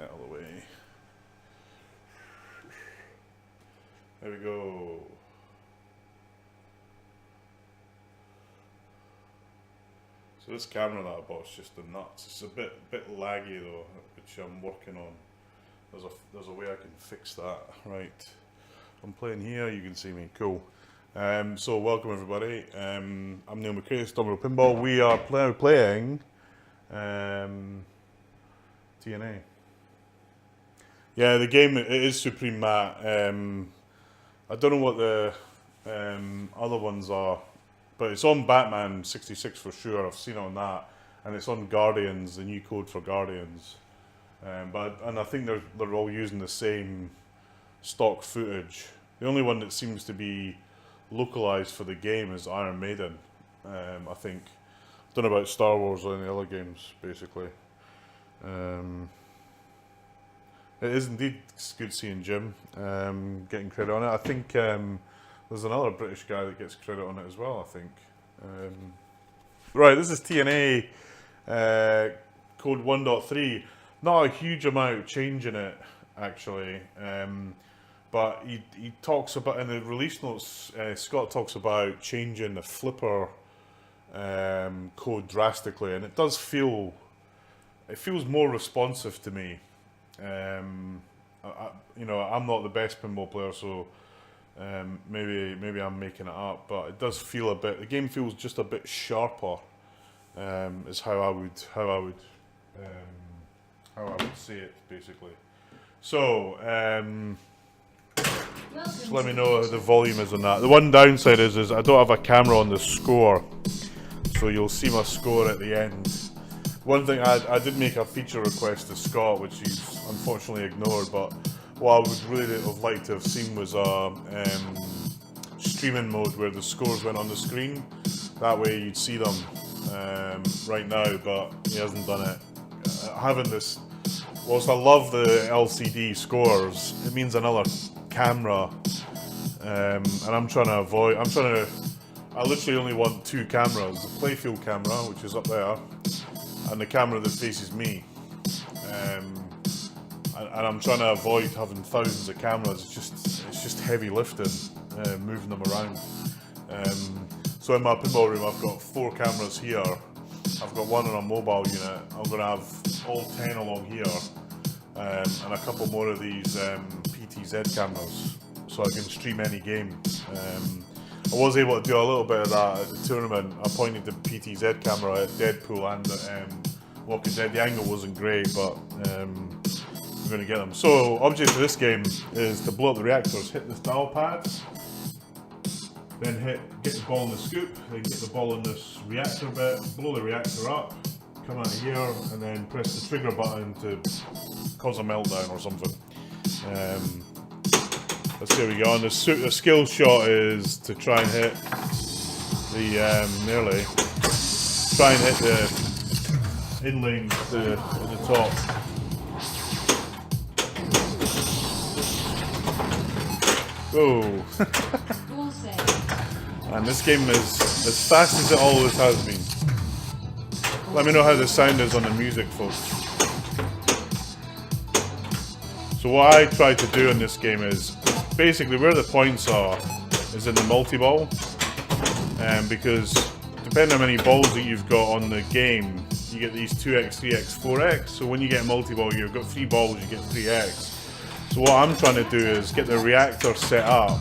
All the way. There we go. So this camera that I bought is just the nuts. It's a bit laggy though, which I'm working on. There's a way I can fix that. Right, I'm playing here. You can see me. Cool. So welcome everybody. I'm Neil McCrae, it's DOMINO Pinball. We are playing TNA. Yeah, the game it is Supreme Matte. I don't know what the other ones are, but it's on Batman 66 for sure. I've seen it on that, and it's on Guardians, the new code for Guardians. And I think they're all using the same stock footage. The only one that seems to be localized for the game is Iron Maiden. I think. Don't know about Star Wars or any other games, basically. It is indeed good seeing Jim getting credit on it. I think there's another British guy that gets credit on it as well, I think. Right, this is TNA code 1.3. Not a huge amount of change in it, actually. But he talks about, in the release notes, Scott talks about changing the flipper code drastically, and it does feel, it feels more responsive to me. You know, I'm not the best pinball player, so maybe I'm making it up, but it does feel a bit. The game feels just a bit sharper. Is how I would say it, basically. So just let me know how the volume is on that. The one downside is I don't have a camera on the score, so you'll see my score at the end. One thing, I did make a feature request to Scott, which he's unfortunately ignored, but what I would really have liked to have seen was a streaming mode where the scores went on the screen. That way you'd see them right now, but he hasn't done it. Having this, whilst I love the LCD scores, it means another camera, and I'm trying to avoid, I literally only want two cameras, the playfield camera, which is up there, and the camera that faces me, and I'm trying to avoid having thousands of cameras. It's just heavy lifting, moving them around. So in my pinball room, I've got 4 cameras here. I've got one on a mobile unit. I'm going to have all 10 along here, and a couple more of these PTZ cameras, so I can stream any game. I was able to do a little bit of that at the tournament. I pointed the PTZ camera at Deadpool and at Walking Dead. The angle wasn't great, but we're going to get them. So, object of this game is to blow up the reactors, hit this dial pad, then get the ball in the scoop, then get the ball in this reactor bit, blow the reactor up, come out of here, and then press the trigger button to cause a meltdown or something. Let's see how we go on. The skill shot is to try and hit the nearly try and hit the inlane at the top. Whoa! And this game is as fast as it always has been. Let me know how the sound is on the music, folks. So what I try to do in this game is, basically where the points are is in the multi-ball, because depending on how many balls that you've got on the game, you get these 2x, 3x, 4x. So when you get a multi-ball, you've got 3 balls, you get 3x. So what I'm trying to do is get the reactor set up,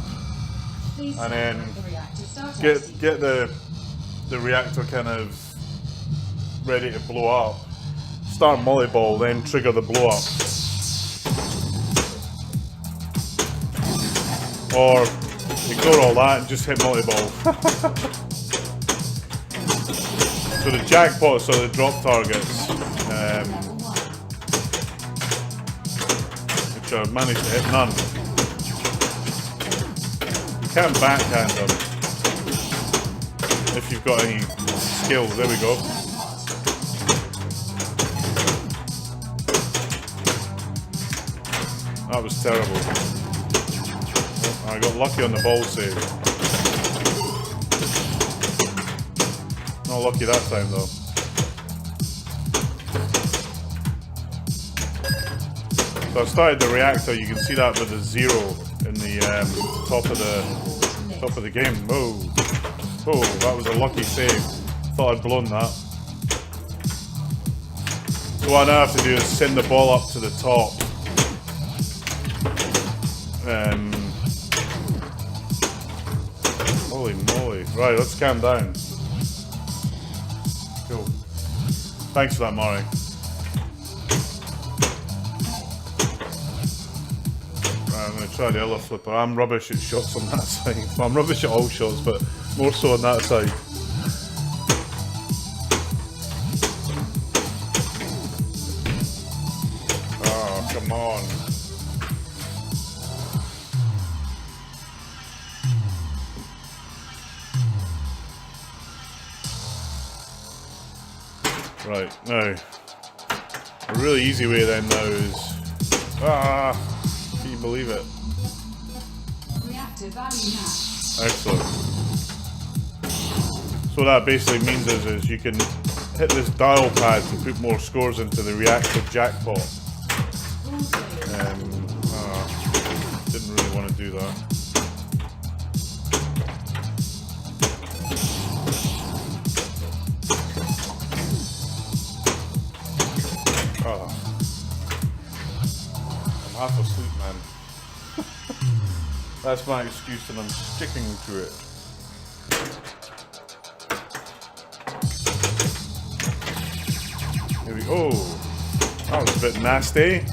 and then get the reactor kind of ready to blow up. Start multi-ball, then trigger the blow up. Or ignore all that and just hit multi-ball. So the jackpots are the drop targets, which I've managed to hit none. You can backhand them if you've got any skills. There we go. That was terrible. I got lucky on the ball save. Not lucky that time though. So I started the reactor. You can see that with the 0 in the top of the game. Whoa! Oh, that was a lucky save. Thought I'd blown that. So what I now have to do is send the ball up to the top. Holy moly. Right, let's calm down. Cool. Thanks for that, Mari. Right, I'm going to try the other flipper. I'm rubbish at shots on that side. Well, I'm rubbish at all shots, but more so on that side. Oh, come on. Right, now, a really easy way then now is... can you believe it? Reactor value match. Excellent. So what that basically means is you can hit this dial pad to put more scores into the reactor jackpot. Didn't really want to do that. I'm half asleep, man. That's my excuse and I'm sticking to it. Here we go. That was a bit nasty.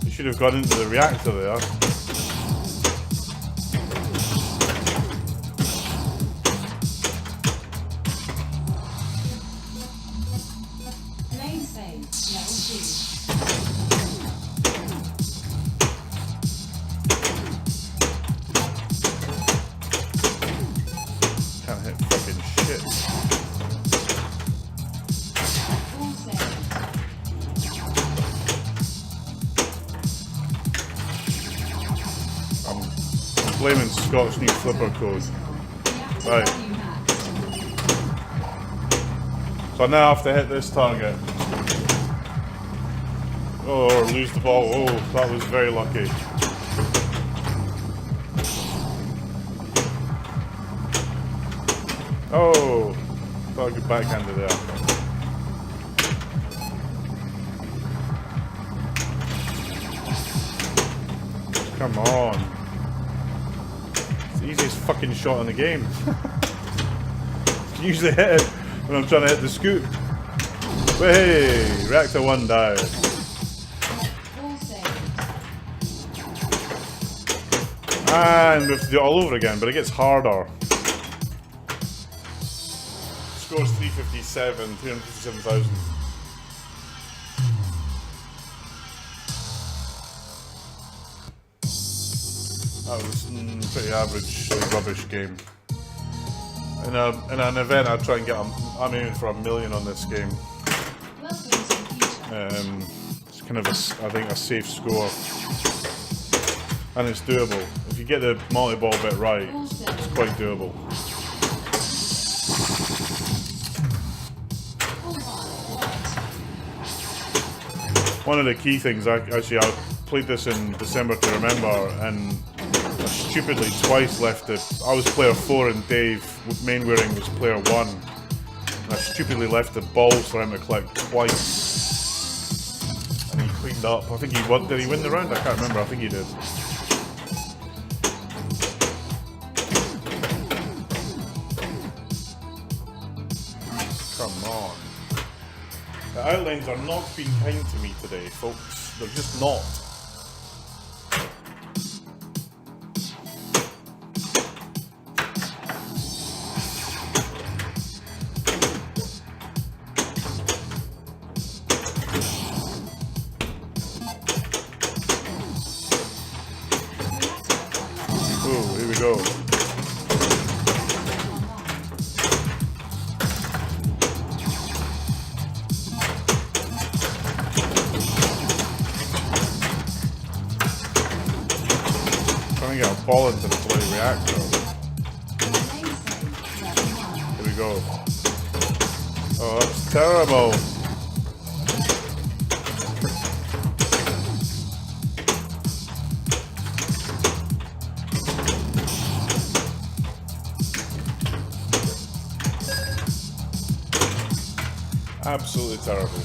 You should have got into the reactor there. Lane save, level 2. Can't hit fucking shit. Full save. I'm blaming Scott's new flipper code. Reactor Right. value match. So I now have to hit this target. Oh, or lose the ball. Oh, that was very lucky. Oh, thought I could backhand it there. Come on. It's the easiest fucking shot in the game. Usually hit it when I'm trying to hit the scoop. Hey, reactor 1 down. Full save. And we have to do it all over again, but it gets harder. Scores 357, 357,000. That was pretty average, rubbish game. In an event, I'd try and get I'm aiming for 1 million on this game. Welcome to the future. It's kind of I think a safe score, and it's doable. If you get the multi-ball bit right, it's quite doable. One of the key things, I played this in December to Remember, and I stupidly twice left it. I was player 4 and Dave Mainwaring was player 1. And I stupidly left the balls for him to collect twice. And he cleaned up. I think he won. Did he win the round? I can't remember. I think he did. Come on. The outlines are not being kind to me today, folks. They're just not. Ooh, here we go. Trying to get a ball into the bloody reactor. Here we go. Oh, that's terrible. Absolutely terrible.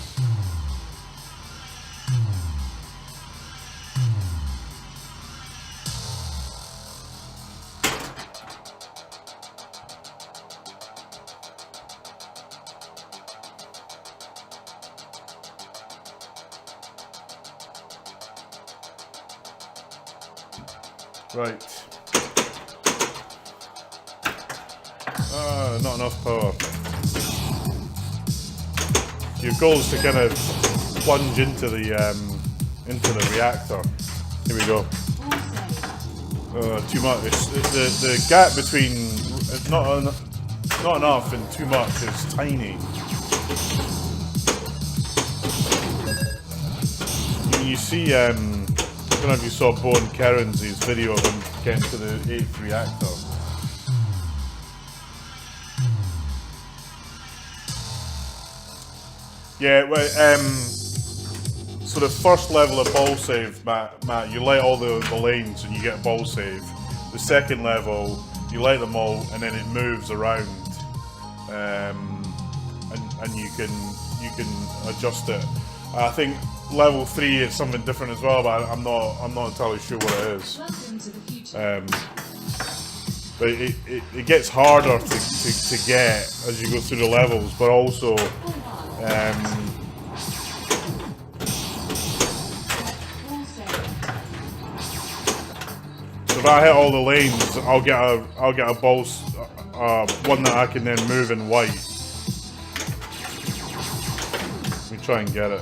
Right. Not enough power. Your goal is to kind of plunge into the reactor. Here we go. Too much. The gap between not enough and too much is tiny. You see, I don't know if you saw Bo and Keren's video of him getting to the 8th reactor. Yeah, well, so the first level of ball save, Matt, you light all the lanes and you get a ball save. The second level, you light them all and then it moves around, and you can adjust it. I think level 3 is something different as well, but I'm not entirely sure what it is. But it gets harder to get as you go through the levels, but also so if I hit all the lanes, I'll get a ball, one that I can then move in white. Let me try and get it.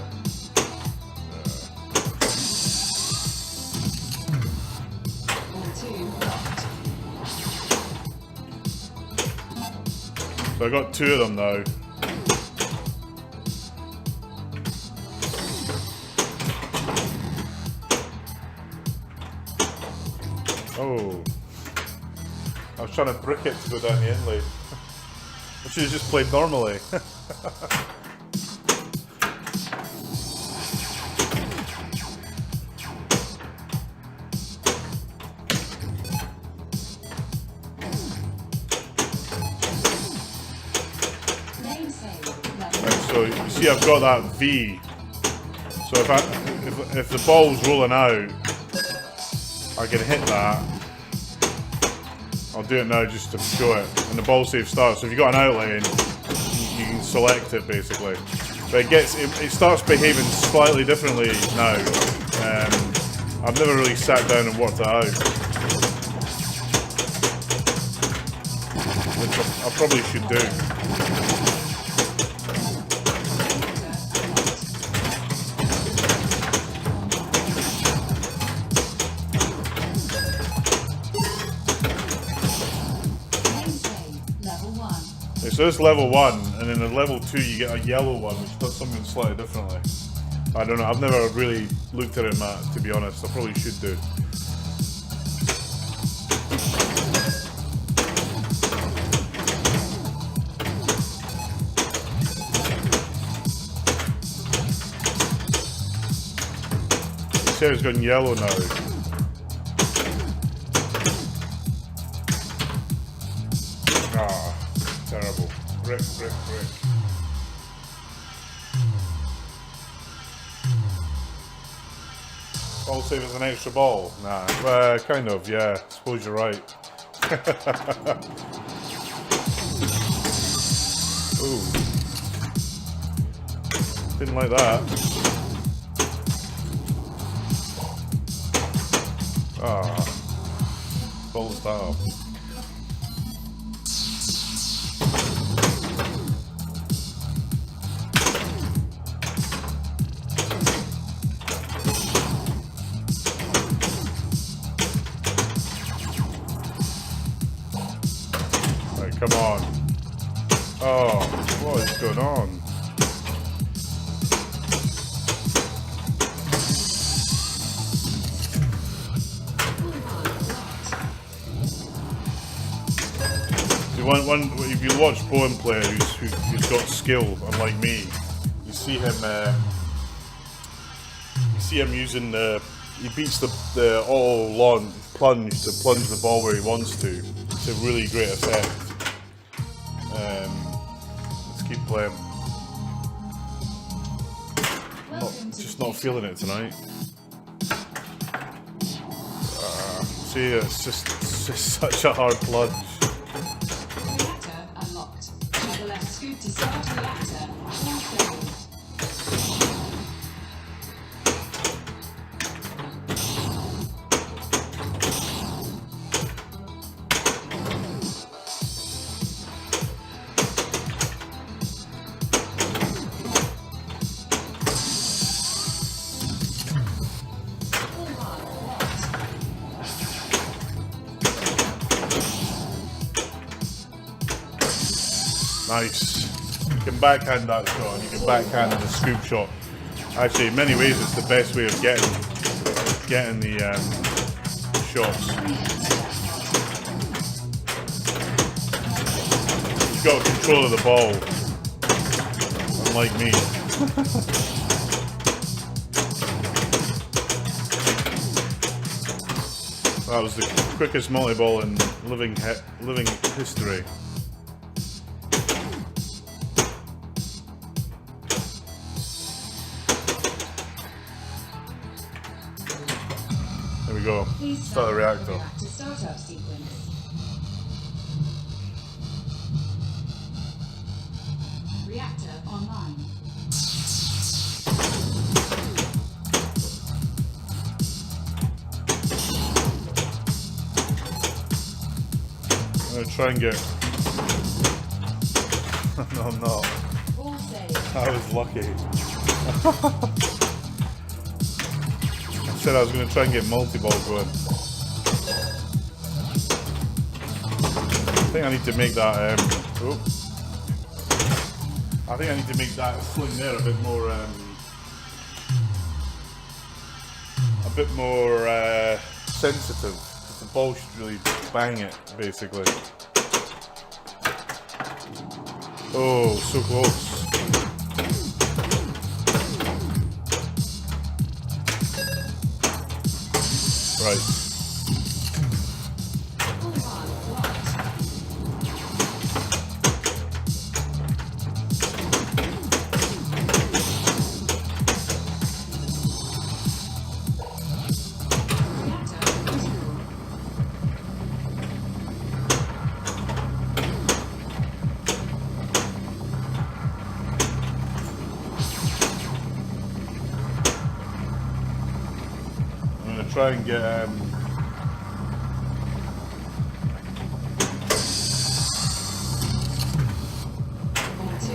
So I got 2 of them now. Oh, I was trying to brick it to go down the inlay. I should have just played normally. So you see, I've got that V. So if the ball's rolling out, I can hit that. I'll do it now just to show it. And the ball save starts. So if you've got an out lane, you can select it basically. But it starts behaving slightly differently now. I've never really sat down and worked it out. Which I probably should do. So this level 1, and then in level 2 you get a yellow one, which does something slightly differently. I don't know, I've never really looked at it, Matt, to be honest. I probably should do. This hair's gone yellow now. Terrible. Brick. Ball save as an extra ball? Nah, kind of, yeah. I suppose you're right. Ooh. Didn't like that. Ball style. Come on. Oh, what is going on? If you watch Bowen player who's got skill, unlike me, you see him using he beats the all long plunge to plunge the ball where he wants to really great effect. Let's keep playing. Just not feeling it tonight. See, it's just such a hard plunge. Reactor unlocked. Double left scoop to start reactor. Nice. You can backhand that shot, and you can backhand the scoop shot. Actually, in many ways, it's the best way of getting the shots. You've got control of the ball, unlike me. That was the quickest multi-ball in living history. There we go. Start the reactor. Reactor startup sequence. Reactor online. I'm gonna try and get. No, I'm not. All saved. I was lucky. I said I was going to try and get multi-ball going. I think I need to make that. I think I need to make that fling there a bit more sensitive. The ball should really bang it, basically. Oh, so close. Right.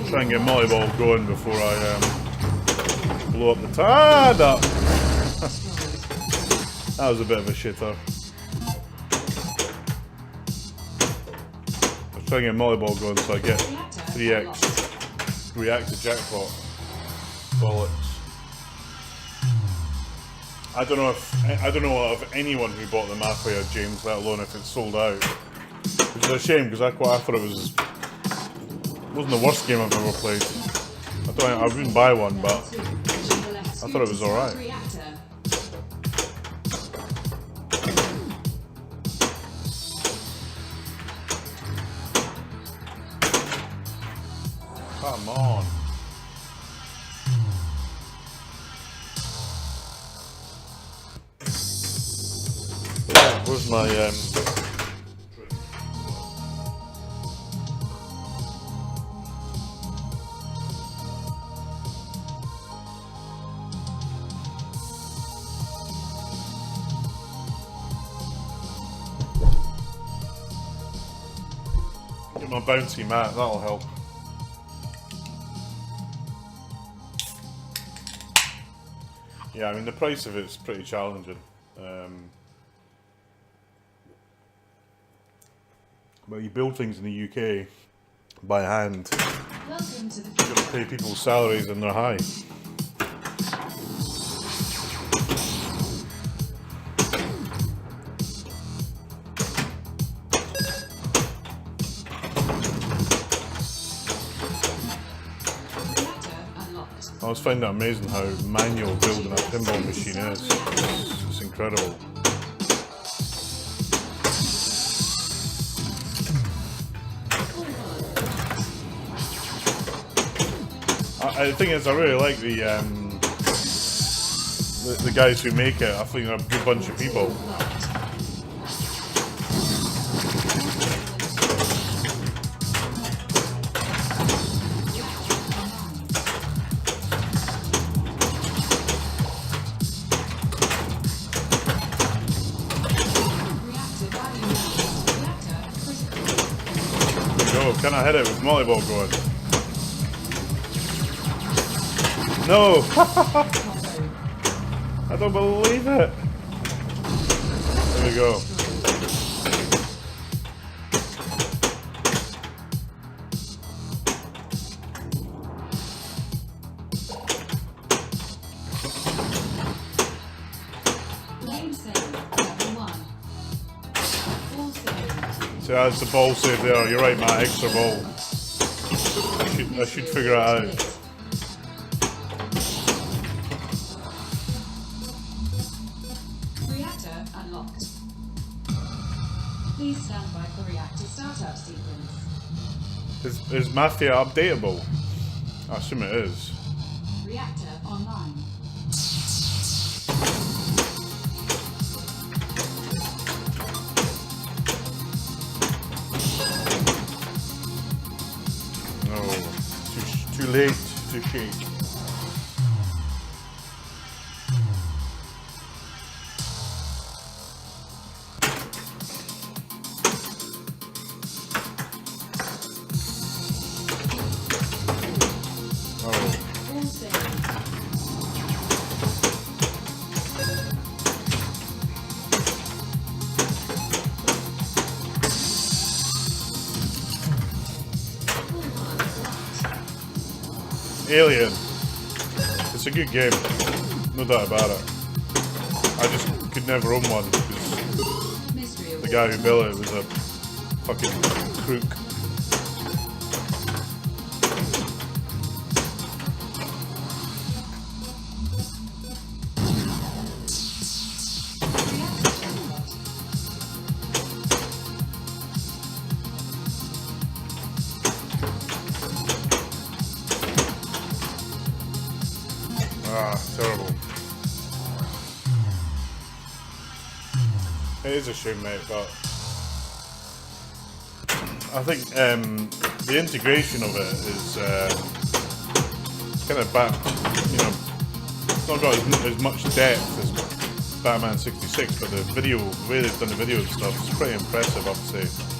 Try and get multi-ball going before I blow up the tad up. That was a bit of a shitter. I was trying to get multi-ball going so I get 3x reactor jackpot. Bollocks. I don't know of anyone who bought the Mafia, James, let alone if it's sold out. Which is a shame because I thought it wasn't the worst game I've ever played. I wouldn't buy one, but I thought it was alright. Come on. Where's my get my bouncy mat, that'll help. Yeah, I mean the price of it's pretty challenging. But you build things in the UK by hand. Welcome to the You've got to pay people's salaries and they're high. reactor unlocked. I always find it amazing how manual building a pinball machine is. It's incredible. The thing is, I really like the guys who make it. I think they're a good bunch of people. There we go. Can I hit it with volleyball going? No! I don't believe it! There we go. So that's the ball save there. You're right, Matt. Extra ball. I should figure it out. Reactor unlocked. Please stand by for reactor startup sequence. Is Mafia updatable? I assume it is. Reactor online. No, too late to shake. All saved. Alien. It's a good game, no doubt about it. I just could never own one because Mystery the guy who built it was a fucking crook. Ah, terrible. It is a shame, mate, but I think the integration of it is kind of bad. You know, it's not got as much depth as Batman 66, but the way they've done the video and stuff is pretty impressive, I have to say.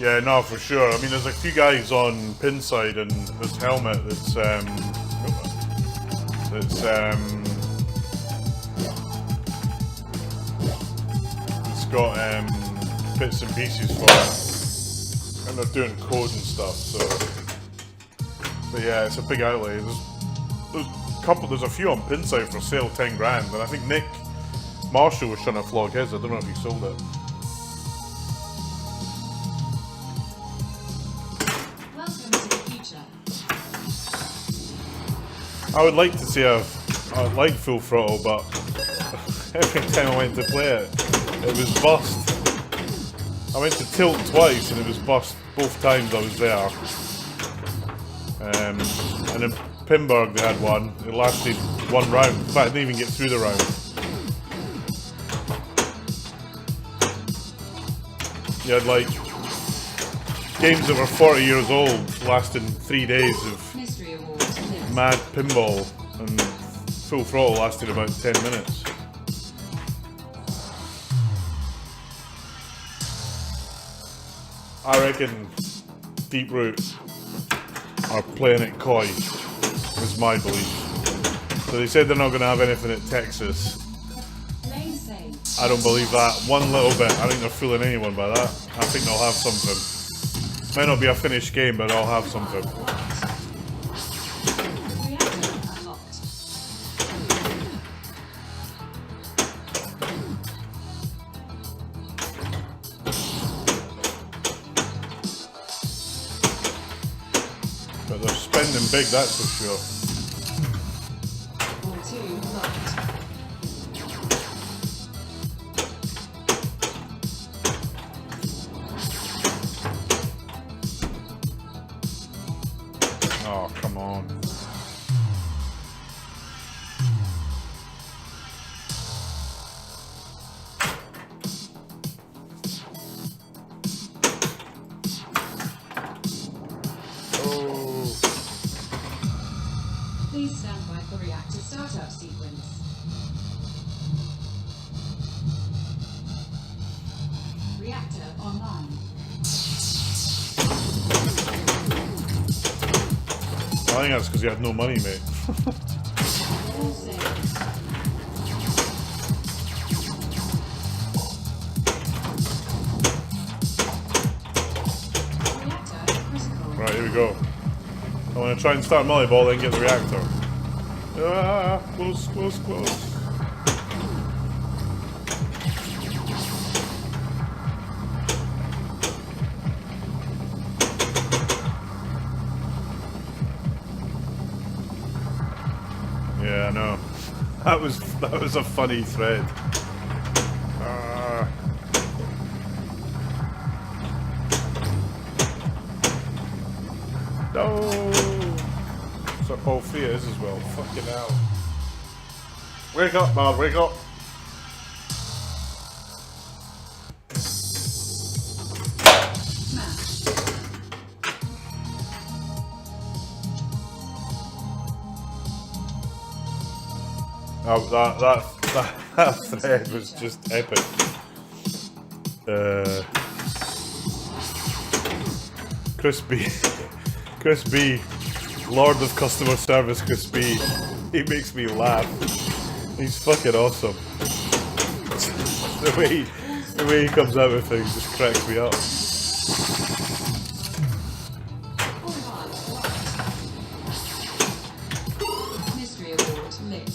Yeah, no, for sure. I mean, there's a few guys on Pinside and this helmet that's it's got bits and pieces for it, and they're doing code and stuff. So, but yeah, it's a big outlay. There's a few on Pinside for sale, 10 grand, and I think Nick Marshall was trying to flog his. I don't know if he sold it. Welcome to the future. I would like to see I would like Full Throttle, but every time I went to play it, it was bust. I went to Tilt twice and it was bust both times I was there. And in Pinball they had one. It lasted one round. In fact, I didn't even get through the round. You had like games that were 40 years old lasting 3 days of Mystery awards. Lit. mad pinball, and Full Throttle lasted about 10 minutes. I reckon Deep Root are playing it coy, is my belief. So they said they're not going to have anything at Texas. Lane saved. I don't believe that one little bit. I think they're fooling anyone by that. I think they'll have something. Might not be a finished game, but I'll have something. Reactor unlocked. But they're spending big, that's for sure. All 2 locked. Oh, come on. Oh. Please stand by for reactor startup sequence. Reactor online. I think that's because you had no money, mate. All saved. Reactor critical. Right, here we go. I want to try and start Molly Ball, then get the reactor. Ah, close, close, close. Yeah, I know. That was a funny thread. No. That's what Paul Fia is as well. Fucking hell. Wake up, man, wake up. Oh, that thread was just epic. Chris B, Lord of Customer Service Chris B. He makes me laugh. He's fucking awesome. The way he comes out with things just cracks me up. Mystery Award lit.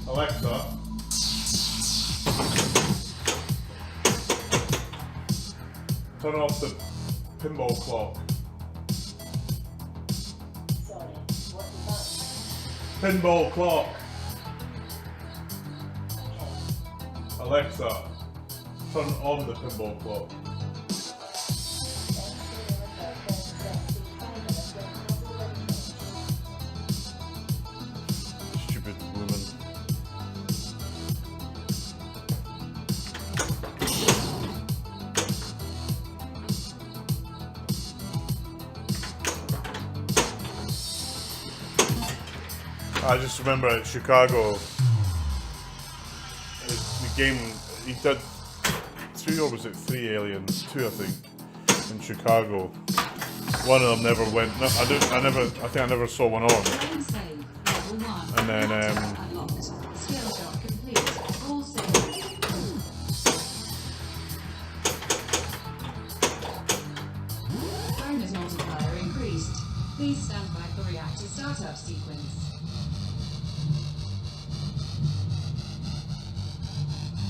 Alexa, turn off the pinball clock. Sorry, what was Pinball clock. that? Alexa, turn on the pinball clock. Stupid woman. I just remember at Chicago, the game, he did 2 or was it 3 aliens? 2 I think, in Chicago. One of them never went, no, I think I never saw one on. Game save. Level 1. And then, Unlocked. Skill shot complete. All saved. Bonus multiplier increased. Please stand by for reactor startup sequence.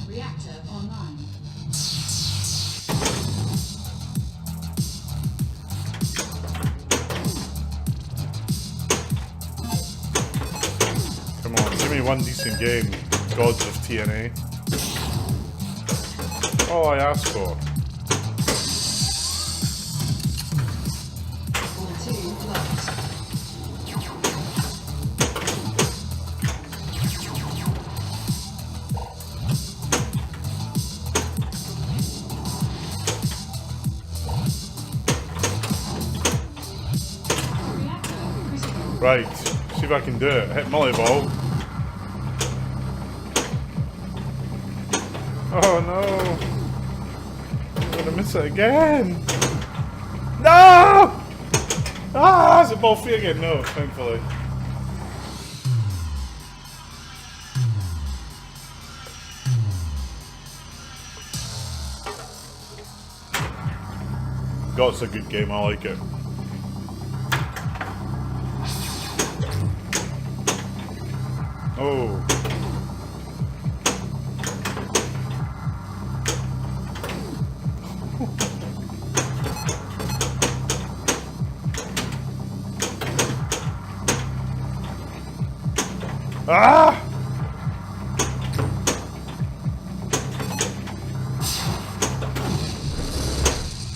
Reactor online. come on, give me one decent game, Gods of TNA. All I asked for. All 2 locked. Reactor critical. Right, see if I can do it. Hit Molly Ball. Oh no! I'm gonna miss it again! No! Ah, is it ball free again? No, thankfully. God's a good game, I like it. Oh. Ah!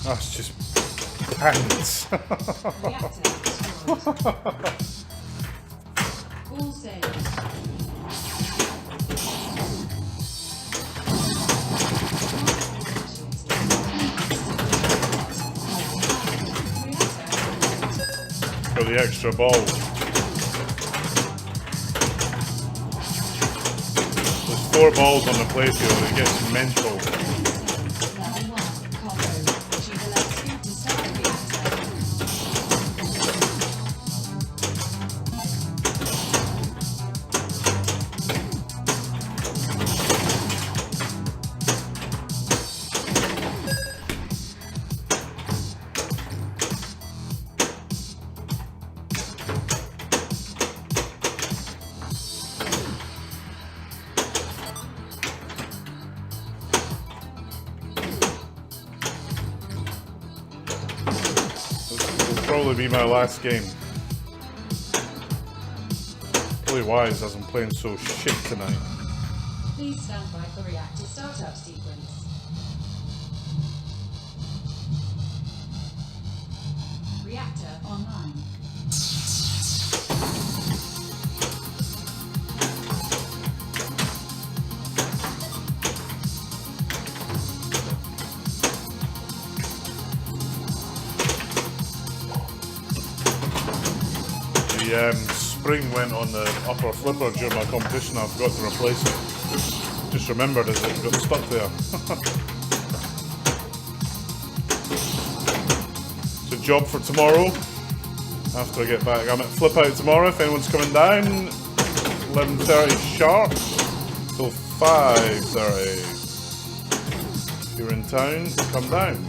That's just pants. Reactor destroyed. All saved. Got the extra ball. There's 4 balls on the playfield, it gets mental. Level 1 combo. Choose a left scoop to start probably be my last game. Probably wise as I'm playing so shit tonight. Please stand by for reactor startup sequence. Reactor online. The spring went on the upper flipper during my competition. I forgot to replace it. Just remembered as it got stuck there. It's a job for tomorrow. After I get back, I'm at Flip Out tomorrow. If anyone's coming down, 11:30 sharp till 5:30. If you're in town, come down.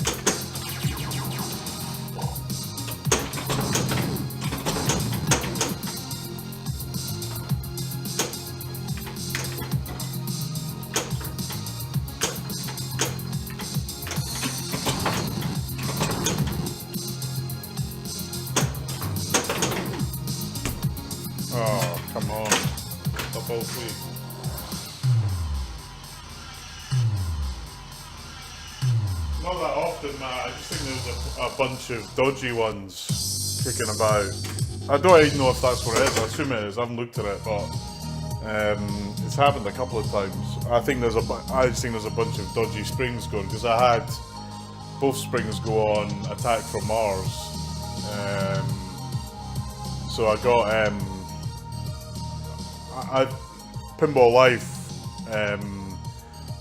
Oh, come on. Stop all three. Not that often, Matt. I just think there's a bunch of dodgy ones kicking about. I don't even know if that's what it is. I assume it is. I haven't looked at it, but it's happened a couple of times. I just think there's a bunch of dodgy springs going, because I had both springs go on Attack from Mars. So I got Pinball Life,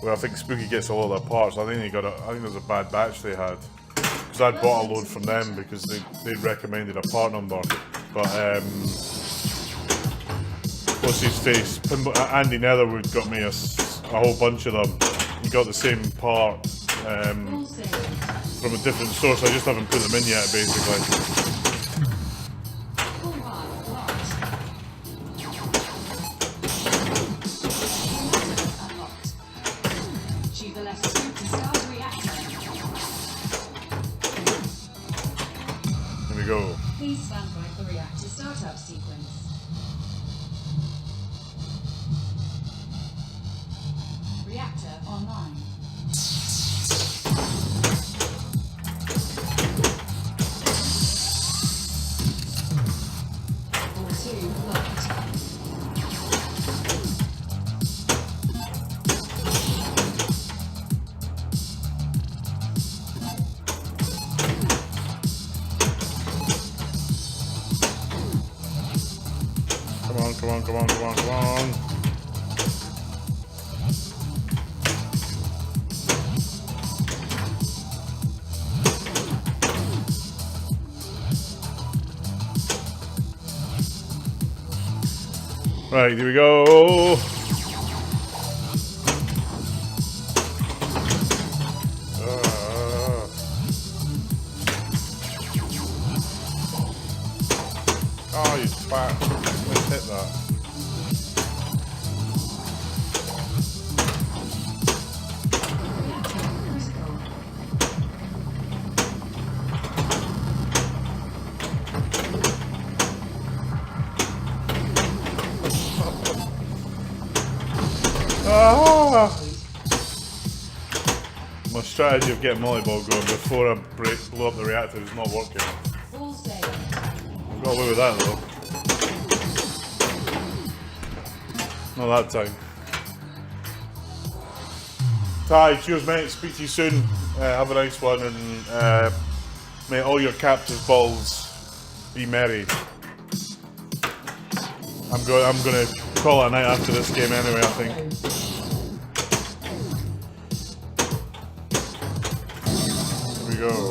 where I think Spooky gets a lot of their parts. I think there's a bad batch they had, because I'd bought a load from them because they recommended a part number. But what's his face? Andy Netherwood got me a whole bunch of them. He got the same part from a different source. I just haven't put them in yet, basically. Go. Please stand by for reactor startup sequence. Reactor online. All two locked. Come on. Right, here we go. Oh, you twat. Let's hit that. My strategy of getting volleyball going before I blow up the reactor is not working. Full save. Got away with that though. Not that time. Ty, cheers mate, speak to you soon. Have a nice one, and may all your captive balls be merry. I'm gonna call it a night after this game anyway, I think. Here we go.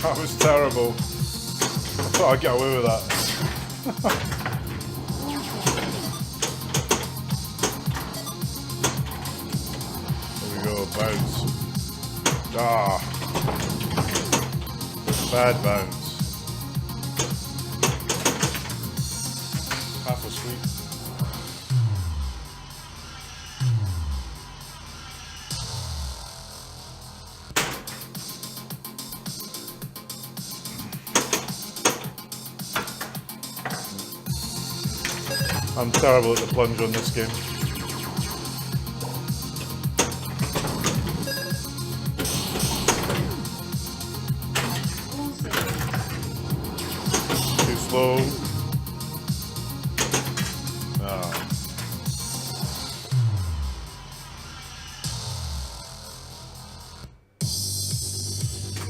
That was terrible. I thought I'd get away with that. There we go, bounce. Ah. Bad bounce. Half asleep. I'm terrible at the plunge on this game. Too slow. Ah.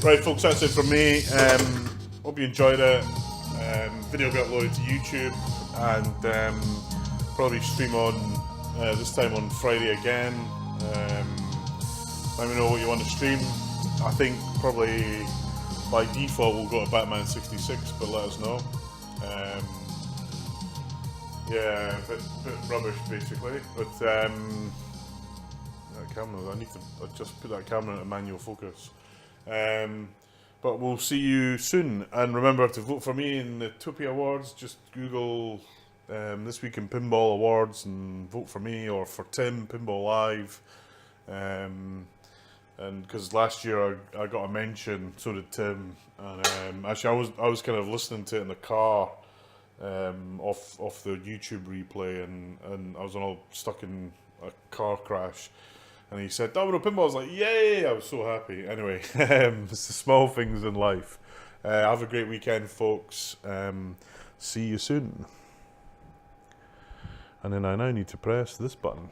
Right, folks, that's it from me. Hope you enjoyed it. Video got loaded to YouTube, and probably stream on this time on Friday again. Let me know what you want to stream. I think probably by default we'll go to Batman 66, but let us know. Yeah, a bit rubbish basically. But that camera, I need to just put that camera into manual focus. But we'll see you soon, and remember to vote for me in the Topia Awards. Just Google This Week in Pinball Awards and vote for me or for Tim, Pinball Live. And because last year I got a mention, so did Tim. And actually I was kind of listening to it in the car off the YouTube replay, and I was all stuck in a car crash. And he said, Domino Pinball. I was like, yay! I was so happy. Anyway, it's the small things in life. Have a great weekend, folks. See you soon. And then I now need to press this button.